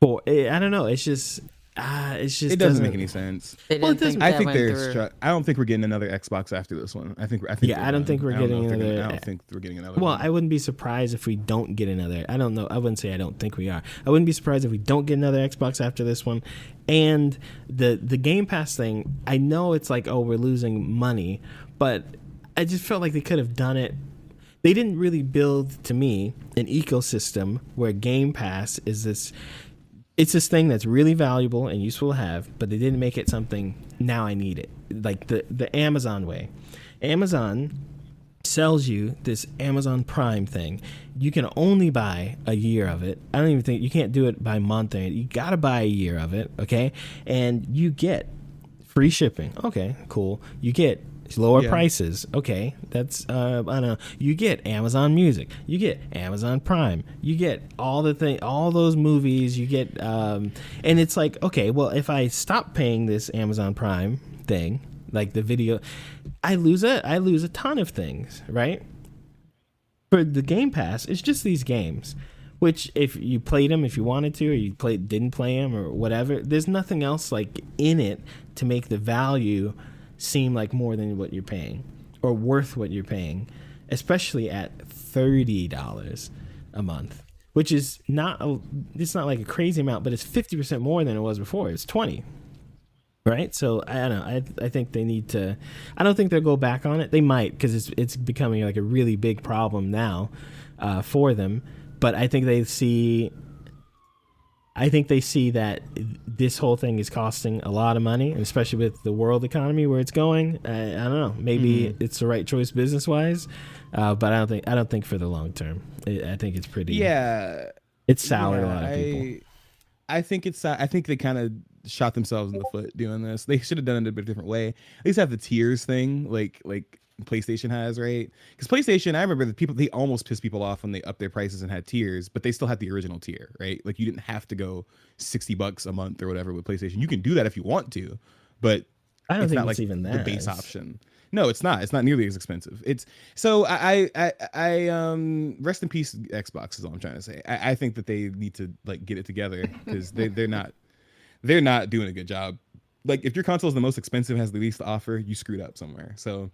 For I don't know. It's just
It doesn't make any sense.
They
Well,
didn't
it doesn't-
think
I
that
think
went
they're.
through.
I don't think we're getting another Xbox after this one. I think.
Yeah, I don't think we're getting another-
I don't think we're getting another.
Well,
one.
I wouldn't be surprised if we don't get another. I don't know. I wouldn't say I don't think we are. I wouldn't be surprised if we don't get another Xbox after this one. And the Game Pass thing, I know it's like, oh, we're losing money, but I just felt like they could have done it. They didn't really build, to me, an ecosystem where Game Pass is this. It's this thing that's really valuable and useful to have, but they didn't make it something, now I need it. Like the Amazon way. Amazon sells you this Amazon Prime thing. You can only buy a year of it. I don't even think you can't do it by month. You got to buy a year of it, okay? And you get free shipping. Okay, cool. You get lower prices. Okay, that's I don't know. You get Amazon Music. You get Amazon Prime. You get all those movies. You get and it's like, okay, well, if I stop paying this Amazon Prime thing, like the video, I lose a ton of things, right? For the Game Pass, it's just these games, which if you played them, if you wanted to, or you didn't play them, or whatever, there's nothing else like in it to make the value seem like more than what you're paying or worth what you're paying, especially at $30 a month, which is it's not like a crazy amount, but it's 50% more than it was before. It's 20, right? So I don't know. I think they need to. I don't think they'll go back on it. They might because it's becoming like a really big problem now for them. But I think they see. I think they see that this whole thing is costing a lot of money, and especially with the world economy where it's going. I don't know. Maybe it's the right choice business wise, but I don't think for the long term. I think it's pretty.
Yeah,
it's soured a lot of people.
I think they kind of shot themselves in the foot doing this. They should have done it a bit different way. At least have the tiers thing, like PlayStation has, right? Because PlayStation, I remember they almost pissed people off when they upped their prices and had tiers, but they still had the original tier, right? Like you didn't have to go $60 a month or whatever with PlayStation. You can do that if you want to, but
I don't
it's
think
not
it's
like
even
the
that
base option. No, it's not. It's not nearly as expensive. It's so I rest in peace Xbox is all I'm trying to say. I think that they need to like get it together because they're not doing a good job. Like if your console is the most expensive, has the least to offer, you screwed up somewhere. So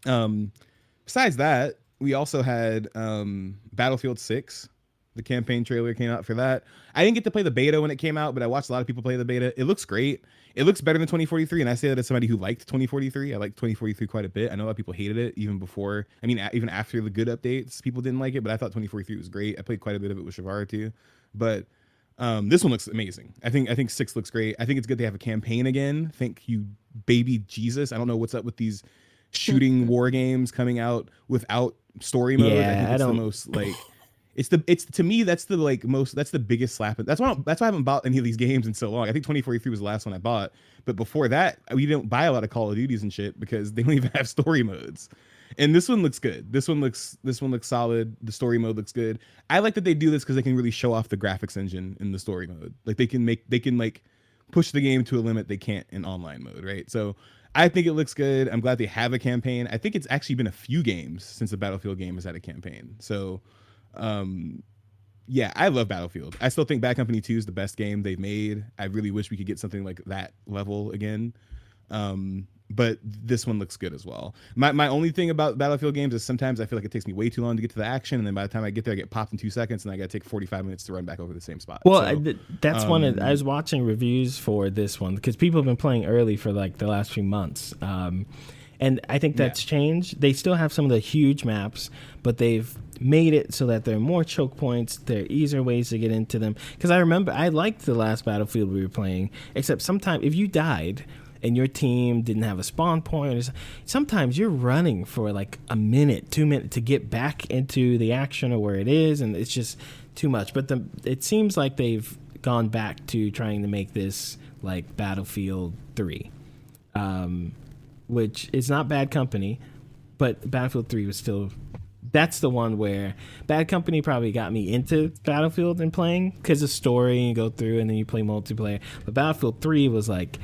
besides that, we also had Battlefield 6. The campaign trailer came out for that. I didn't get to play the beta when it came out, but I watched a lot of people play the beta. It looks great. It looks better than 2043, and I say that as somebody who liked 2043. I liked 2043 quite a bit. I know a lot of people hated it even before. I mean, even after the good updates, people didn't like it, but I thought 2043 was great. I played quite a bit of it with Shavara too, but this one looks amazing. I think 6 looks great. I think it's good they have a campaign again. Thank you, baby Jesus. I don't know what's up with these shooting war games coming out without story mode.
Yeah,
I think it's the most like it's to me that's the biggest slap. That's why I haven't bought any of these games in so long. I think 2043 was the last one I bought, but before that we didn't buy a lot of Call of Duties and shit because they don't even have story modes. And this one looks good. This one looks solid. The story mode looks good. I like that they do this because they can really show off the graphics engine in the story mode. Like they can like push the game to a limit they can't in online mode, right? So I think it looks good. I'm glad they have a campaign. I think it's actually been a few games since the Battlefield game has had a campaign. So yeah, I love Battlefield. I still think Bad Company 2 is the best game they've made. I really wish we could get something like that level again. But this one looks good as well. My only thing about Battlefield games is sometimes I feel like it takes me way too long to get to the action, and then by the time I get there, I get popped in 2 seconds, and I got to take 45 minutes to run back over the same spot.
Well,
so,
that's one of, I was watching reviews for this one because people have been playing early for like the last few months. And I think that's changed. They still have some of the huge maps, but they've made it so that there are more choke points. There are easier ways to get into them. Because I remember I liked the last Battlefield we were playing, except sometimes if you died and your team didn't have a spawn point, sometimes you're running for like a minute, 2 minutes to get back into the action or where it is, and it's just too much. But it seems like they've gone back to trying to make this like Battlefield 3. Which is not Bad Company, but Battlefield 3 was still... That's the one where Bad Company probably got me into Battlefield and playing because of story, and you go through and then you play multiplayer. But Battlefield 3 was like...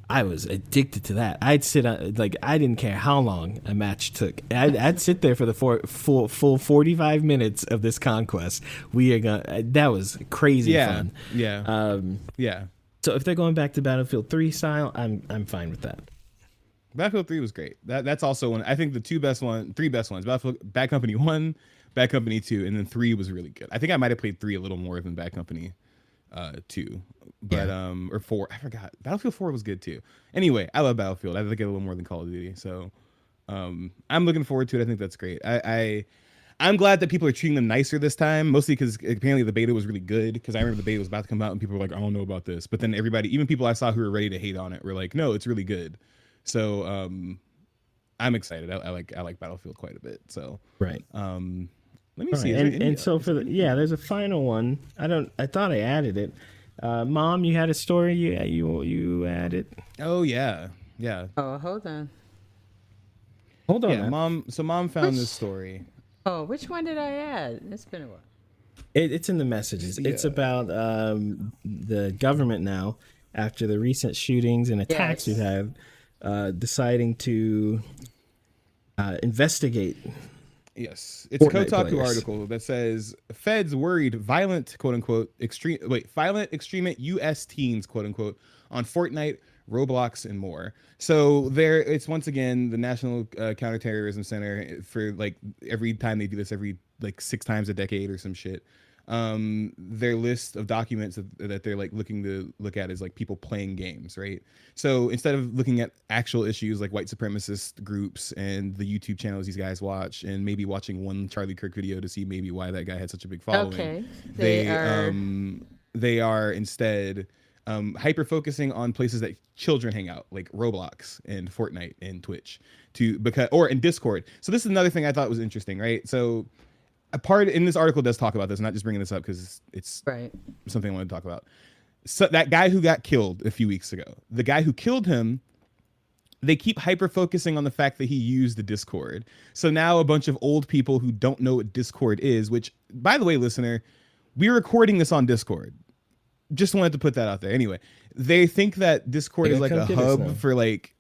I was addicted to that. I'd sit on... Like, I didn't care how long a match took. I'd sit there for the full 45 minutes of this conquest. We are gonna... That was crazy fun.
Yeah. Yeah.
So if they're going back to Battlefield 3 style, I'm fine with that.
Battlefield 3 was great. That's also one. I think the three best ones. Bad Company 1, Bad Company 2, and then 3 was really good. I think I might have played 3 a little more than Bad Company 2, but or 4. I forgot. Battlefield 4 was good too. Anyway, I love Battlefield. I think it a little more than Call of Duty. So I'm looking forward to it. I think that's great. I'm glad that people are treating them nicer this time, mostly because apparently the beta was really good. Because I remember the beta was about to come out and people were like, I don't know about this. But then everybody, even people I saw who were ready to hate on it, were like, no, it's really good. So I'm excited. I like Battlefield quite a bit. So
right.
Let me
All
see.
right. And so for there's a final one. I thought I added it. Mom, you had a story you added.
Oh yeah.
Oh, hold on.
Yeah, Mom. So Mom found this story.
Oh, which one did I add? It's been a while.
It's in the messages. It's about the government now, after the recent shootings and attacks we've had, deciding to investigate.
Yes, it's
Fortnite
a Kotaku
players.
article that says feds worried violent violent U.S. teens quote unquote on Fortnite, Roblox, and more. So it's once again the National Counterterrorism Center for like every time they do this every like 6 times a decade or some shit. their list of documents that they're like looking to look at is like people playing games, right? So instead of looking at actual issues like white supremacist groups and the YouTube channels these guys watch, and maybe watching one Charlie Kirk video to see maybe why that guy had such a big following,
Okay.
they are instead hyper focusing on places that children hang out, like Roblox and Fortnite and Twitch, or in Discord. So this is another thing I thought was interesting, right? So a part in this article does talk about this. I'm not just bringing this up because it's
Right.
something I want to talk about. So that guy who got killed a few weeks ago, the guy who killed him, they keep hyper focusing on the fact that he used the Discord. So now a bunch of old people who don't know what Discord is, which, by the way, listener, we're recording this on Discord. Just wanted to put that out there. Anyway, they think that Discord is like a hub for like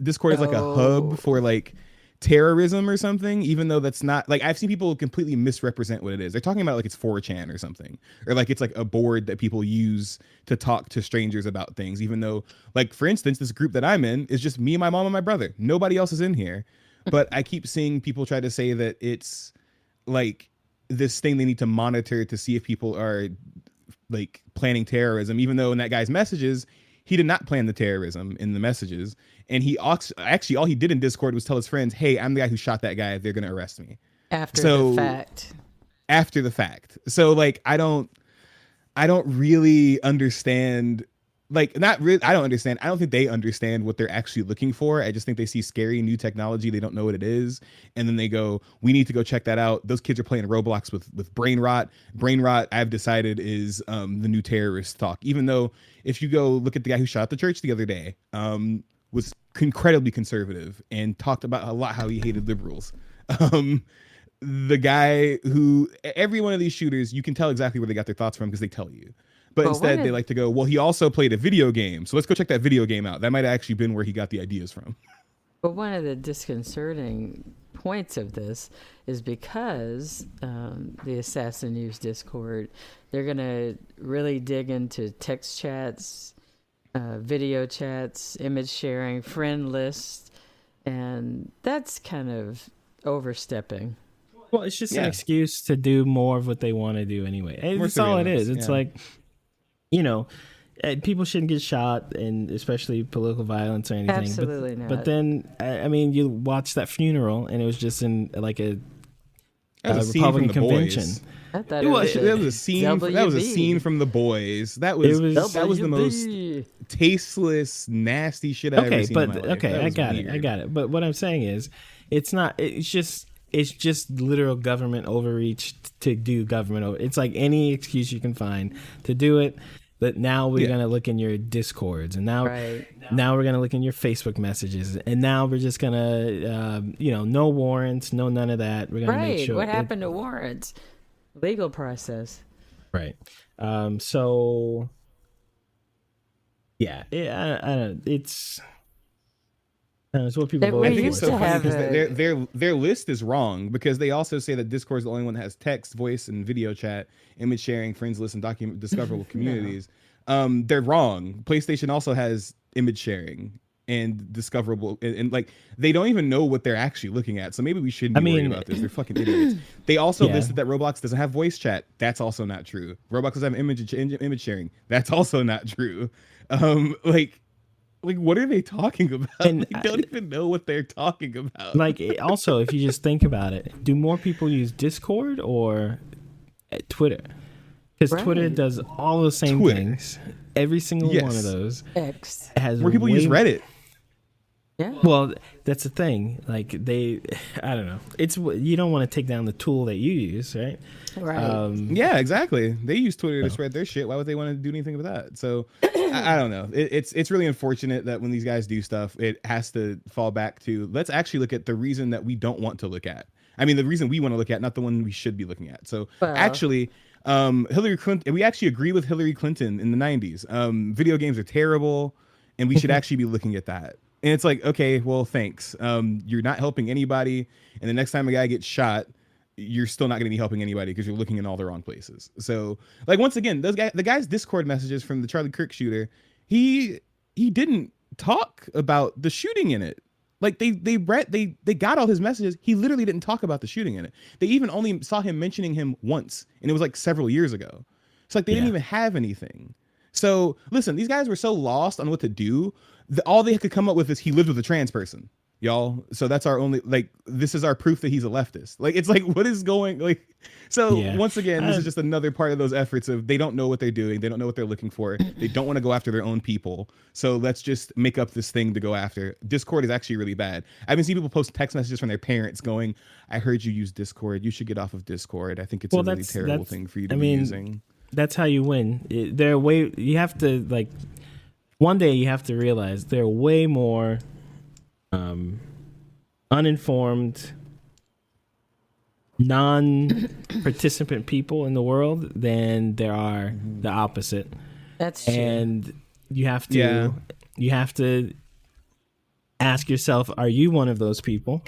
Discord is like a hub for like terrorism or something, even though that's not. Like, I've seen people completely misrepresent what it is. They're talking about like it's 4chan or something, or like it's like a board that people use to talk to strangers about things, even though, like, for instance, this group that I'm in is just me, my mom, and my brother. Nobody else is in here. But I keep seeing people try to say that it's like this thing they need to monitor to see if people are like planning terrorism, even though in that guy's messages, he did not plan the terrorism in the messages. And he actually, all he did in Discord was tell his friends, hey, I'm the guy who shot that guy. They're going to arrest me.
After the fact.
After the fact. So like, I don't really understand. Like, not really. I don't understand. I don't think they understand what they're actually looking for. I just think they see scary new technology. They don't know what it is. And then they go, we need to go check that out. Those kids are playing Roblox with brain rot. Brain rot, I've decided, is the new terrorist talk. Even though if you go look at the guy who shot the church the other day, was incredibly conservative and talked about a lot how he hated liberals. The guy who, every one of these shooters, you can tell exactly where they got their thoughts from because they tell you. But instead, they like to go, well, he also played a video game. So let's go check that video game out. That might have actually been where he got the ideas from.
But one of the disconcerting points of this is because the assassin used Discord, they're going to really dig into text chats, video chats, image sharing, friend lists. And that's kind of overstepping.
Well, it's just an excuse to do more of what they want to do anyway. That's all it is. It's like, you know, people shouldn't get shot, and especially political violence or anything.
Absolutely not.
But then, I mean, you watch that funeral, and it was just in like a Republican convention.
I thought
That was a scene. That was a scene from The Boys. That was the most tasteless, nasty shit I've ever seen in my life.
Okay, I got it. But what I'm saying is, it's not. It's just literal government overreach to do government. It's like any excuse you can find to do it. But now we're gonna look in your Discords, and now we're gonna look in your Facebook messages, and now we're just gonna, no warrants, no none of that. We're gonna make sure.
What happened to warrants? Legal process.
Right. So. Yeah. I don't. It's what people vote for.
I think it's so funny because their list is wrong, because they also say that Discord is the only one that has text, voice, and video chat, image sharing, friends list, and discoverable communities. They're wrong. PlayStation also has image sharing and discoverable, and like they don't even know what they're actually looking at. So maybe we shouldn't be worried about this. They're fucking idiots. They also listed that Roblox doesn't have voice chat. That's also not true. Roblox doesn't have image sharing. That's also not true. Like, what are they talking about?
And
they don't even know what they're talking about.
Like, also, if you just think about it, do more people use Discord or Twitter? Because Twitter does all the same things. Every single one of those
X
has
more people use Reddit.
Yeah.
Well, that's the thing. Like I don't know. It's, you don't want to take down the tool that you use, right?
Right.
Yeah, exactly. They use Twitter to spread their shit. Why would they want to do anything with that? So I don't know. It's really unfortunate that when these guys do stuff, it has to fall back to, let's actually look at the reason that we don't want to look at. I mean, the reason we want to look at, not the one we should be looking at. So actually, Hillary Clinton, we actually agree with Hillary Clinton in the 90s. Video games are terrible, and we should actually be looking at that. And it's like, okay, well, thanks. You're not helping anybody. And the next time a guy gets shot, you're still not going to be helping anybody because you're looking in all the wrong places. So, like, once again, the guy's Discord messages from the Charlie Kirk shooter, he didn't talk about the shooting in it. Like they got all his messages. He literally didn't talk about the shooting in it. They even only saw him mentioning him once, and it was like several years ago. It's like they didn't even have anything. So listen, these guys were so lost on what to do. All they could come up with is he lived with a trans person, y'all. So that's our only, like, this is our proof that he's a leftist. Like, it's like, what is going, like, so once again, this is just another part of those efforts of they don't know what they're doing. They don't know what they're looking for. They don't want to go after their own people. So let's just make up this thing to go after. Discord is actually really bad. I've been seeing people post text messages from their parents going, I heard you use Discord. You should get off of Discord. I think it's a really terrible thing for you to be using.
That's how you win. You have to, like, one day you have to realize there are way more uninformed, non-participant people in the world than there are the opposite.
That's true.
And you have to ask yourself, are you one of those people?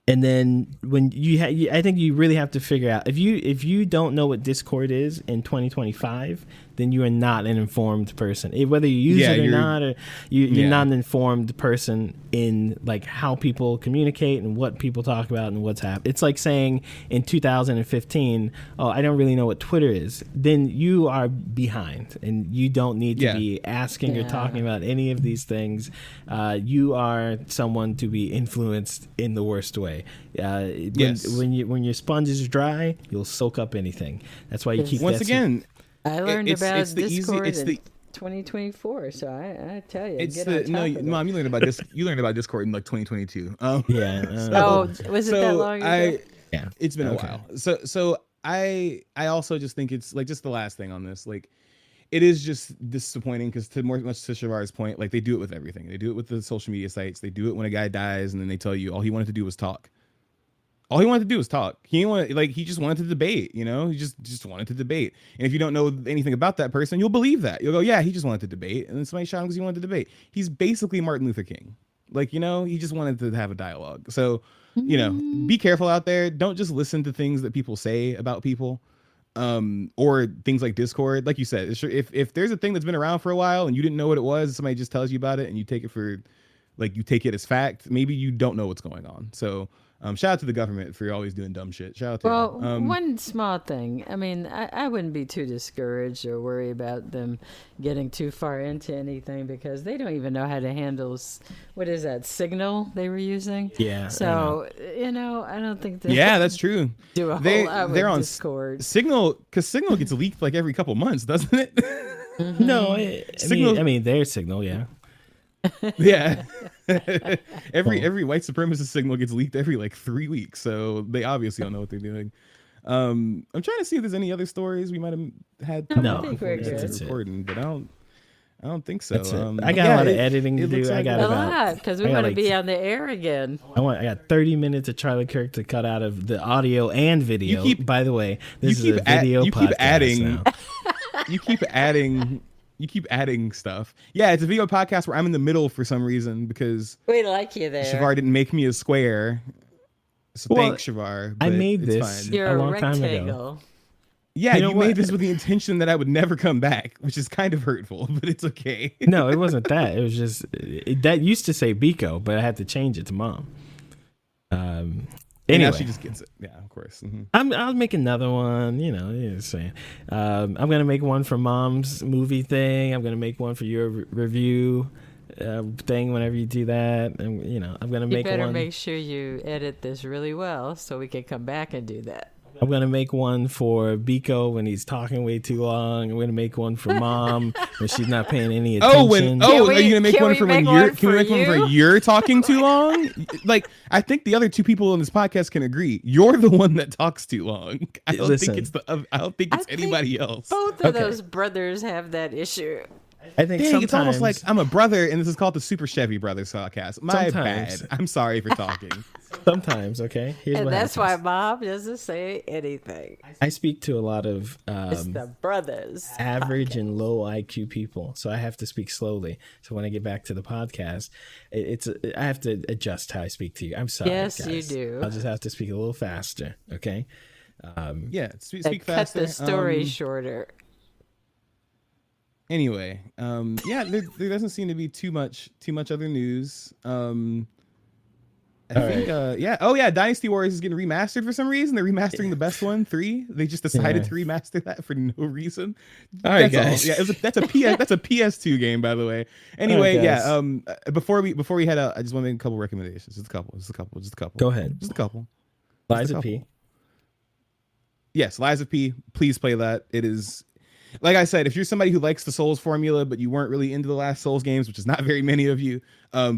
And then when I think you really have to figure out if you don't know what Discord is in 2025, then you are not an informed person. Whether you use it or not, or you're not an informed person in like how people communicate and what people talk about and what's happening. It's like saying in 2015, oh, I don't really know what Twitter is. Then you are behind, and you don't need to be asking or talking about any of these things. You are someone to be influenced in the worst way. When your sponge is dry, you'll soak up anything. That's why you keep
I learned about Discord in 2024, so I tell you,
Mom, you learned about Discord in like 2022.
Was it that long ago?
Yeah, it's been a while. So I also just think it's like, just the last thing on this, like, it is just disappointing because to Shavar's point, like, they do it with everything. They do it with the social media sites. They do it when a guy dies, and then they tell you all he wanted to do was talk. All he wanted to do was talk. He just wanted to debate, you know? He just wanted to debate. And if you don't know anything about that person, you'll believe that. You'll go, yeah, he just wanted to debate. And then somebody shot him because he wanted to debate. He's basically Martin Luther King. Like, you know, he just wanted to have a dialogue. So, you know, be careful out there. Don't just listen to things that people say about people, or things like Discord. Like you said, if there's a thing that's been around for a while and you didn't know what it was, somebody just tells you about it and you take it as fact, maybe you don't know what's going on. So, shout out to the government for always doing dumb shit. Shout out to them.
One small thing. I mean, I wouldn't be too discouraged or worry about them getting too far into anything because they don't even know how to handle, what is that, Signal they were using?
Yeah.
So, I don't think that.
Yeah, that's true.
Do a whole lot with
on
Discord.
Signal, because Signal gets leaked like every couple months, doesn't it?
No, I mean, their Signal, yeah.
Yeah. every white supremacist signal gets leaked every like 3 weeks, so they obviously don't know what they're doing. I'm trying to see if there's any other stories we might have had.
No, I think we're good.
Recording, but I don't think so.
I got a lot of editing to do. I got
a lot because we want to be on the air again.
I got 30 minutes of Charlie Kirk to cut out of the audio and video. By the way, this is a video podcast now.
You keep adding stuff. Yeah, it's a video podcast where I'm in the middle for some reason because
we like you there.
Shavar didn't make me a square. So thanks, Shavar.
I made this
You're
a long
rectangle.
time ago.
Yeah, you made this with the intention that I would never come back, which is kind of hurtful, but it's okay.
No, it wasn't that. It was just that used to say Biko, but I had to change it to Mom.
Anyway, now she just gets it. Yeah, of course. Mm-hmm.
I'll make another one. Saying. I'm gonna make one for Mom's movie thing. I'm gonna make one for your review thing whenever you do that, and I'm gonna make one. You better
make sure you edit this really well so we can come back and do that.
I'm gonna make one for Biko when he's talking way too long. I'm gonna make one for Mom when she's not paying any attention.
Are you gonna make one for when you're? Can we make one for you're talking too long? Like, I think the other two people on this podcast can agree. You're the one that talks too long. I don't think it's anybody else.
Both of those brothers have that issue.
I think
it's almost like I'm a brother, and this is called the Super Chevy Brothers podcast. My bad. I'm sorry for talking.
Sometimes, okay.
And that's why Mom doesn't say anything.
I speak to a lot of
it's the brothers,
average and low IQ people, so I have to speak slowly. So when I get back to the podcast, I have to adjust how I speak to you. I'm sorry.
Yes,
guys.
you do.
I'll just have to speak a little faster. Okay.
Speak faster.
Cut the story shorter.
Anyway, yeah, there doesn't seem to be too much other news. I think, yeah. Oh, yeah. Dynasty Warriors is getting remastered for some reason. They're remastering the best one, 3. They just decided to remaster that for no reason.
All right,
That's
guys.
all. Yeah, that's a PS2 game, by the way. Anyway,
All right,
yeah. Before we head out, I just want to make a couple recommendations. Just a couple.
Go ahead.
Just a couple.
Liza P.
Yes, Liza P. Please play that. It is, like I said, if you're somebody who likes the Souls formula, but you weren't really into the last Souls games, which is not very many of you,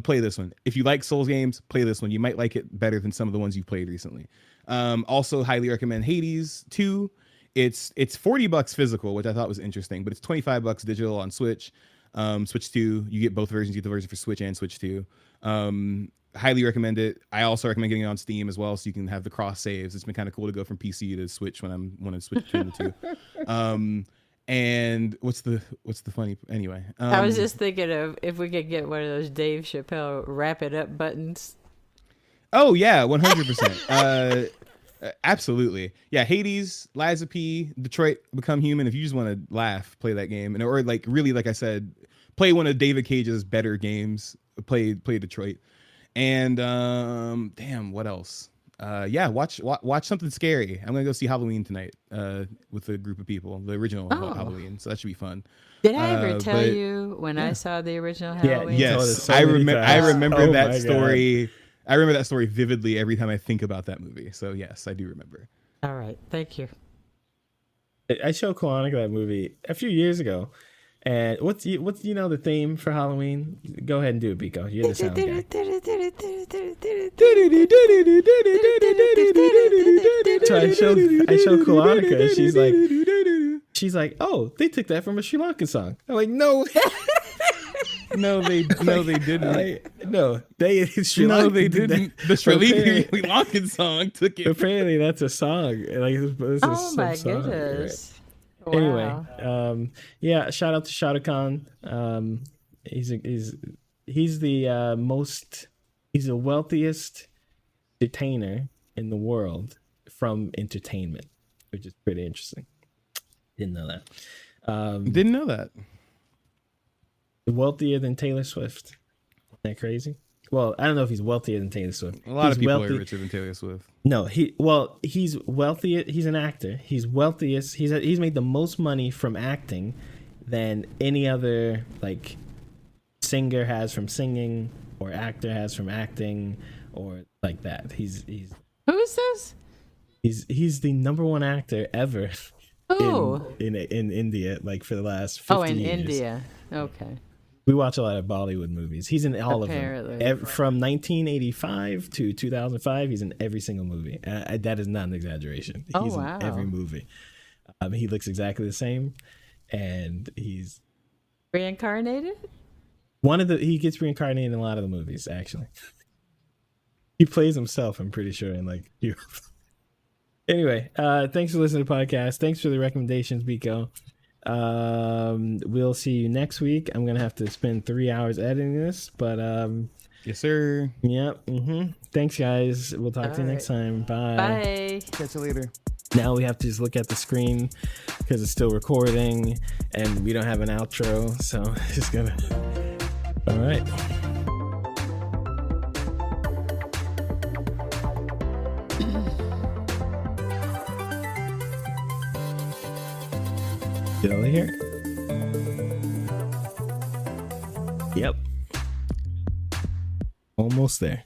play this one. If you like Souls games, play this one. You might like it better than some of the ones you've played recently. Also, highly recommend Hades 2. It's $40 physical, which I thought was interesting, but it's $25 digital on Switch. Switch 2, you get both versions. You get the version for Switch and Switch 2. Highly recommend it. I also recommend getting it on Steam as well, so you can have the cross saves. It's been kind of cool to go from PC to Switch when I want to switch between the two. And what's the funny anyway?
I was just thinking of if we could get one of those Dave Chappelle wrap it up buttons.
Oh yeah, 100%. Absolutely. Yeah, Hades, Liza P, Detroit Become Human. If you just want to laugh, play that game, or like really, like I said, play one of David Cage's better games. Play Detroit. And damn, what else? Yeah, watch something scary. I'm gonna go see Halloween tonight with a group of people, the original Halloween, so that should be fun.
Did I ever tell you when I saw the original Halloween?
Yes, I remember that story. God. I remember that story vividly every time I think about that movie. So yes, I do remember.
All right, thank you.
I showed Kawanika that movie a few years ago. And what's the theme for Halloween? Go ahead and do it, Biko. You're the sound guy. So I showed Kawanika. She's like, oh, they took that from a Sri Lankan song. I'm like, no.
No, they didn't.
No, they Sri
no,
Lankan
they didn't. The Sri Lankan song took it.
Apparently, that's a song. Like,
oh my goodness.
Right? Wow. Anyway, yeah, shout out to Shadowkhan. He's the wealthiest entertainer in the world from entertainment, which is pretty interesting. Didn't know that.
Didn't know that.
Wealthier than Taylor Swift. Isn't that crazy? Well, I don't know if he's wealthier than Taylor Swift.
A lot of people are richer than Taylor Swift.
No, he's wealthier. He's an actor. He's wealthiest. He's made the most money from acting than any other like singer has from singing or actor has from acting or like that. He's
who is this?
He's the number one actor ever.
Oh,
in India, like for the last 50 years.
In India. Okay.
We watch a lot of Bollywood movies. He's in all
Apparently.
of them. From 1985 to 2005, he's in every single movie. That is not an exaggeration. He's in every movie. He looks exactly the same, and he's
reincarnated.
He gets reincarnated in a lot of the movies. Actually, he plays himself. I'm pretty sure in like. Anyway, thanks for listening to the podcast. Thanks for the recommendations, Biko. We'll see you next week. I'm gonna have to spend 3 hours editing this, but
yes, sir.
Yep. Thanks, guys. We'll talk to you next time. Bye.
Bye.
Catch you later.
Now we have to just look at the screen because it's still recording, and we don't have an outro, so just gonna. All right. Get over here. Yep. Almost there.